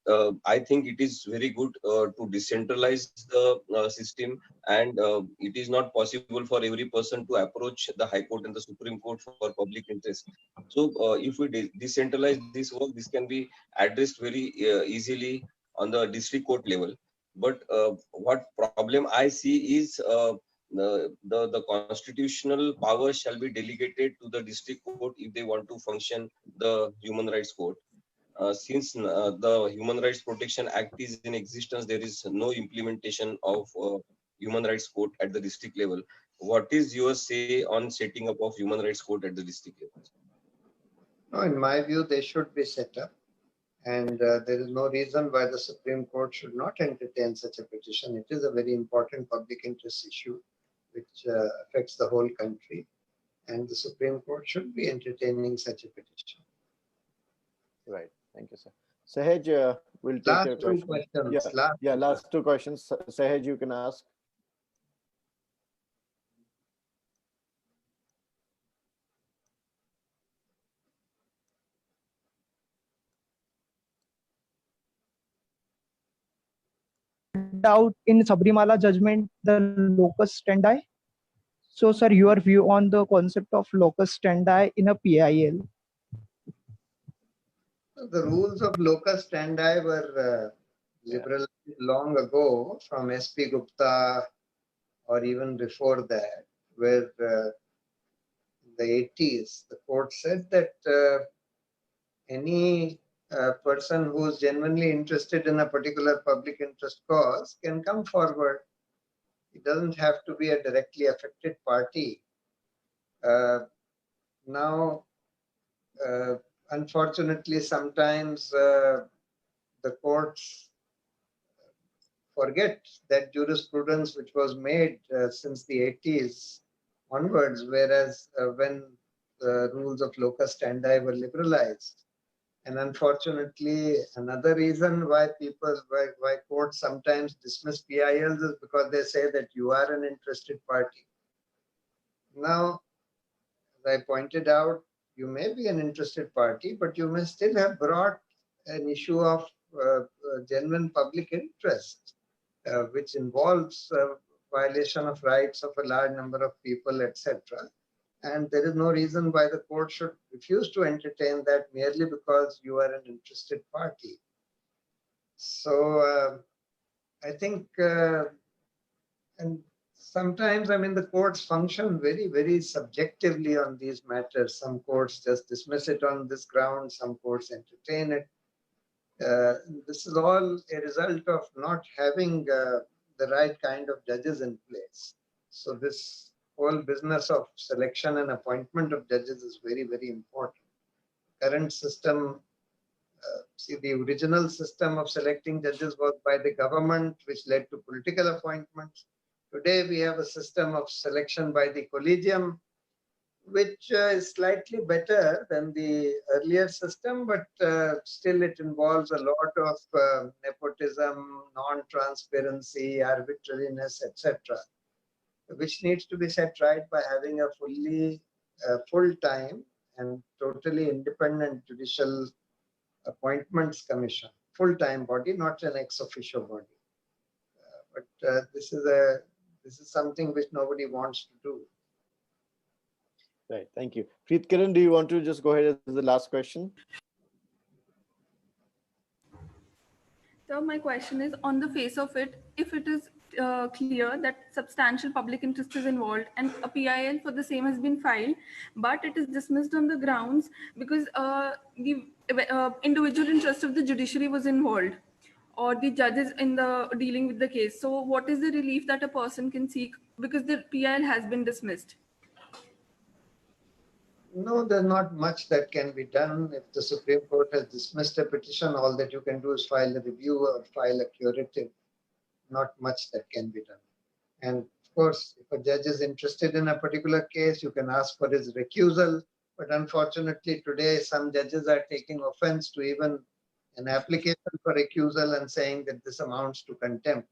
Speaker 15: I think it is very good to decentralize the system, and it is not possible for every person to approach the High Court and the Supreme Court for public interest. So, if we decentralize this work, this can be addressed very easily on the district court level. But what problem I see is the constitutional power shall be delegated to the district court if they want to function the human rights court. Since the Human Rights Protection Act is in existence, there is no implementation of human rights court at the district level. What is your say on setting up of human rights court at the district level?
Speaker 1: No, in my view, they should be set up. And there is no reason why the Supreme Court should not entertain such a petition. It is a very important public interest issue which affects the whole country. And the Supreme Court should be entertaining such a petition.
Speaker 2: Right. Thank you, sir. Sahaj, we'll take
Speaker 1: last
Speaker 2: your
Speaker 1: two
Speaker 2: question.
Speaker 1: questions.
Speaker 2: Last two questions. Sahaj, you can ask.
Speaker 16: Out in Sabrimala judgment the locus standi. So, sir, your view on the concept of locus standi in a PIL?
Speaker 1: The rules of locus standi were liberalized long ago from S.P. Gupta or even before that, where in the 80s, the court said that any person who is genuinely interested in a particular public interest cause can come forward. It doesn't have to be a directly affected party. Now, unfortunately, sometimes the courts forget that jurisprudence which was made since the 80s onwards, whereas when the rules of locus standi were liberalized. And unfortunately, another reason why courts sometimes dismiss PILs is because they say that you are an interested party. Now, as I pointed out, you may be an interested party, but you may still have brought an issue of genuine public interest. which involves violation of rights of a large number of people, etc. And there is no reason why the court should refuse to entertain that merely because you are an interested party. So I think, and sometimes, I mean, the courts function very, very subjectively on these matters. Some courts just dismiss it on this ground, some courts entertain it. This is all a result of not having the right kind of judges in place. So this whole business of selection and appointment of judges is very, very important. Current system, see, the original system of selecting judges was by the government, which led to political appointments. Today, we have a system of selection by the collegium, which is slightly better than the earlier system, but still it involves a lot of nepotism, non-transparency, arbitrariness, etc., which needs to be set right by having a fully full-time and totally independent judicial appointments commission, full-time body, not an ex officio body. But this is something which nobody wants to do.
Speaker 2: Right, thank you. Preet Kiran, do you want to just go ahead as the last question?
Speaker 17: So my question is, on the face of it, if it is clear that substantial public interest is involved and a PIL for the same has been filed, but it is dismissed on the grounds because the individual interest of the judiciary was involved, or the judges in the dealing with the case. So what is the relief that a person can seek because the PIL has been dismissed?
Speaker 1: No, there's not much that can be done. If the Supreme Court has dismissed a petition, all that you can do is file a review or file a curative. Not much that can be done. And of course, if a judge is interested in a particular case, you can ask for his recusal. But unfortunately, today, some judges are taking offense to even an application for recusal and saying that this amounts to contempt,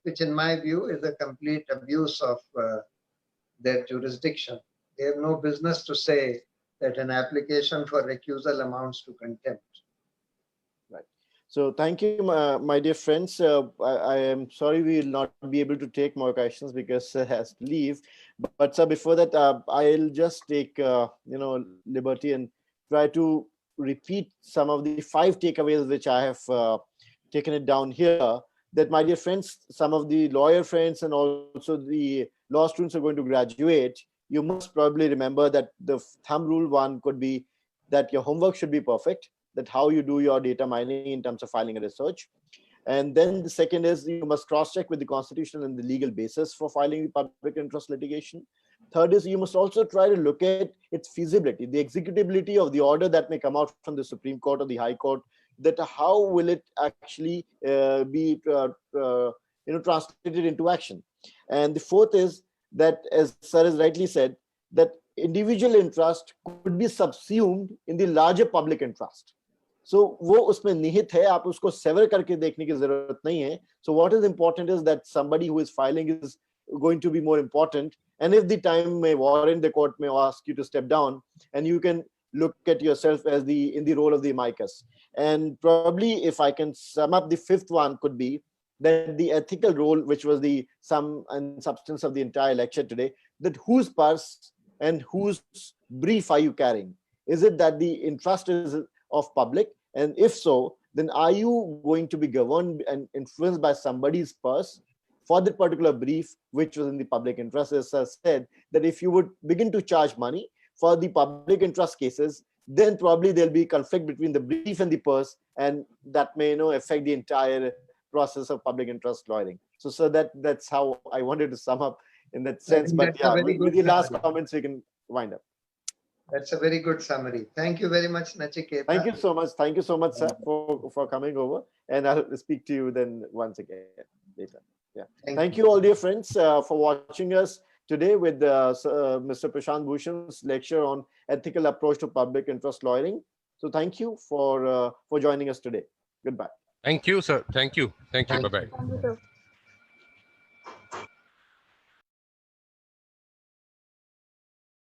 Speaker 1: which in my view is a complete abuse of their jurisdiction. They have no business to say that an application for recusal amounts to contempt.
Speaker 2: Right. So thank you, my dear friends. I am sorry we will not be able to take more questions because Sir has to leave. But sir, before that, I'll just take liberty and try to repeat some of the 5 takeaways which I have taken it down here. That, my dear friends, some of the lawyer friends and also the law students who are going to graduate, you must probably remember that the thumb rule 1 could be that your homework should be perfect, that how you do your data mining in terms of filing a research. And then the second is you must cross-check with the constitutional and the legal basis for filing the public interest litigation. Third is you must also try to look at its feasibility, the executability of the order that may come out from the Supreme Court or the High Court, that how will it actually be translated into action. And the fourth is that, as Sir has rightly said, that individual interest could be subsumed in the larger public interest. So वो उसमें निहित है, आप उसको sever करके देखने की जरूरत नहीं है. So what is important is that somebody who is filing is going to be more important. And if the time may warrant, the court may ask you to step down, and you can look at yourself as in the role of the amicus. And probably, if I can sum up, the 5th one could be that the ethical role, which was the sum and substance of the entire lecture today, that whose purse and whose brief are you carrying? Is it that the interest is of public? And if so, then are you going to be governed and influenced by somebody's purse for that particular brief, which was in the public interest? As I said, that if you would begin to charge money for the public interest cases, then probably there'll be conflict between the brief and the purse, and that may affect the entire process of public interest lawyering. So that's how I wanted to sum up in that sense. But yeah, with the last comments, we can wind up.
Speaker 1: That's a very good summary. Thank you very much, Nachiketa.
Speaker 2: Thank you so much. Thank you so much, sir, for coming over. And I'll speak to you then once again later. Yeah. Thank you all, dear friends, for watching us today with Mr. Prashant Bhushan's lecture on ethical approach to public interest lawyering. So thank you for joining us today. Goodbye.
Speaker 7: Thank you, sir. Thank you. Thank you. Bye-bye.
Speaker 17: Thank you, sir.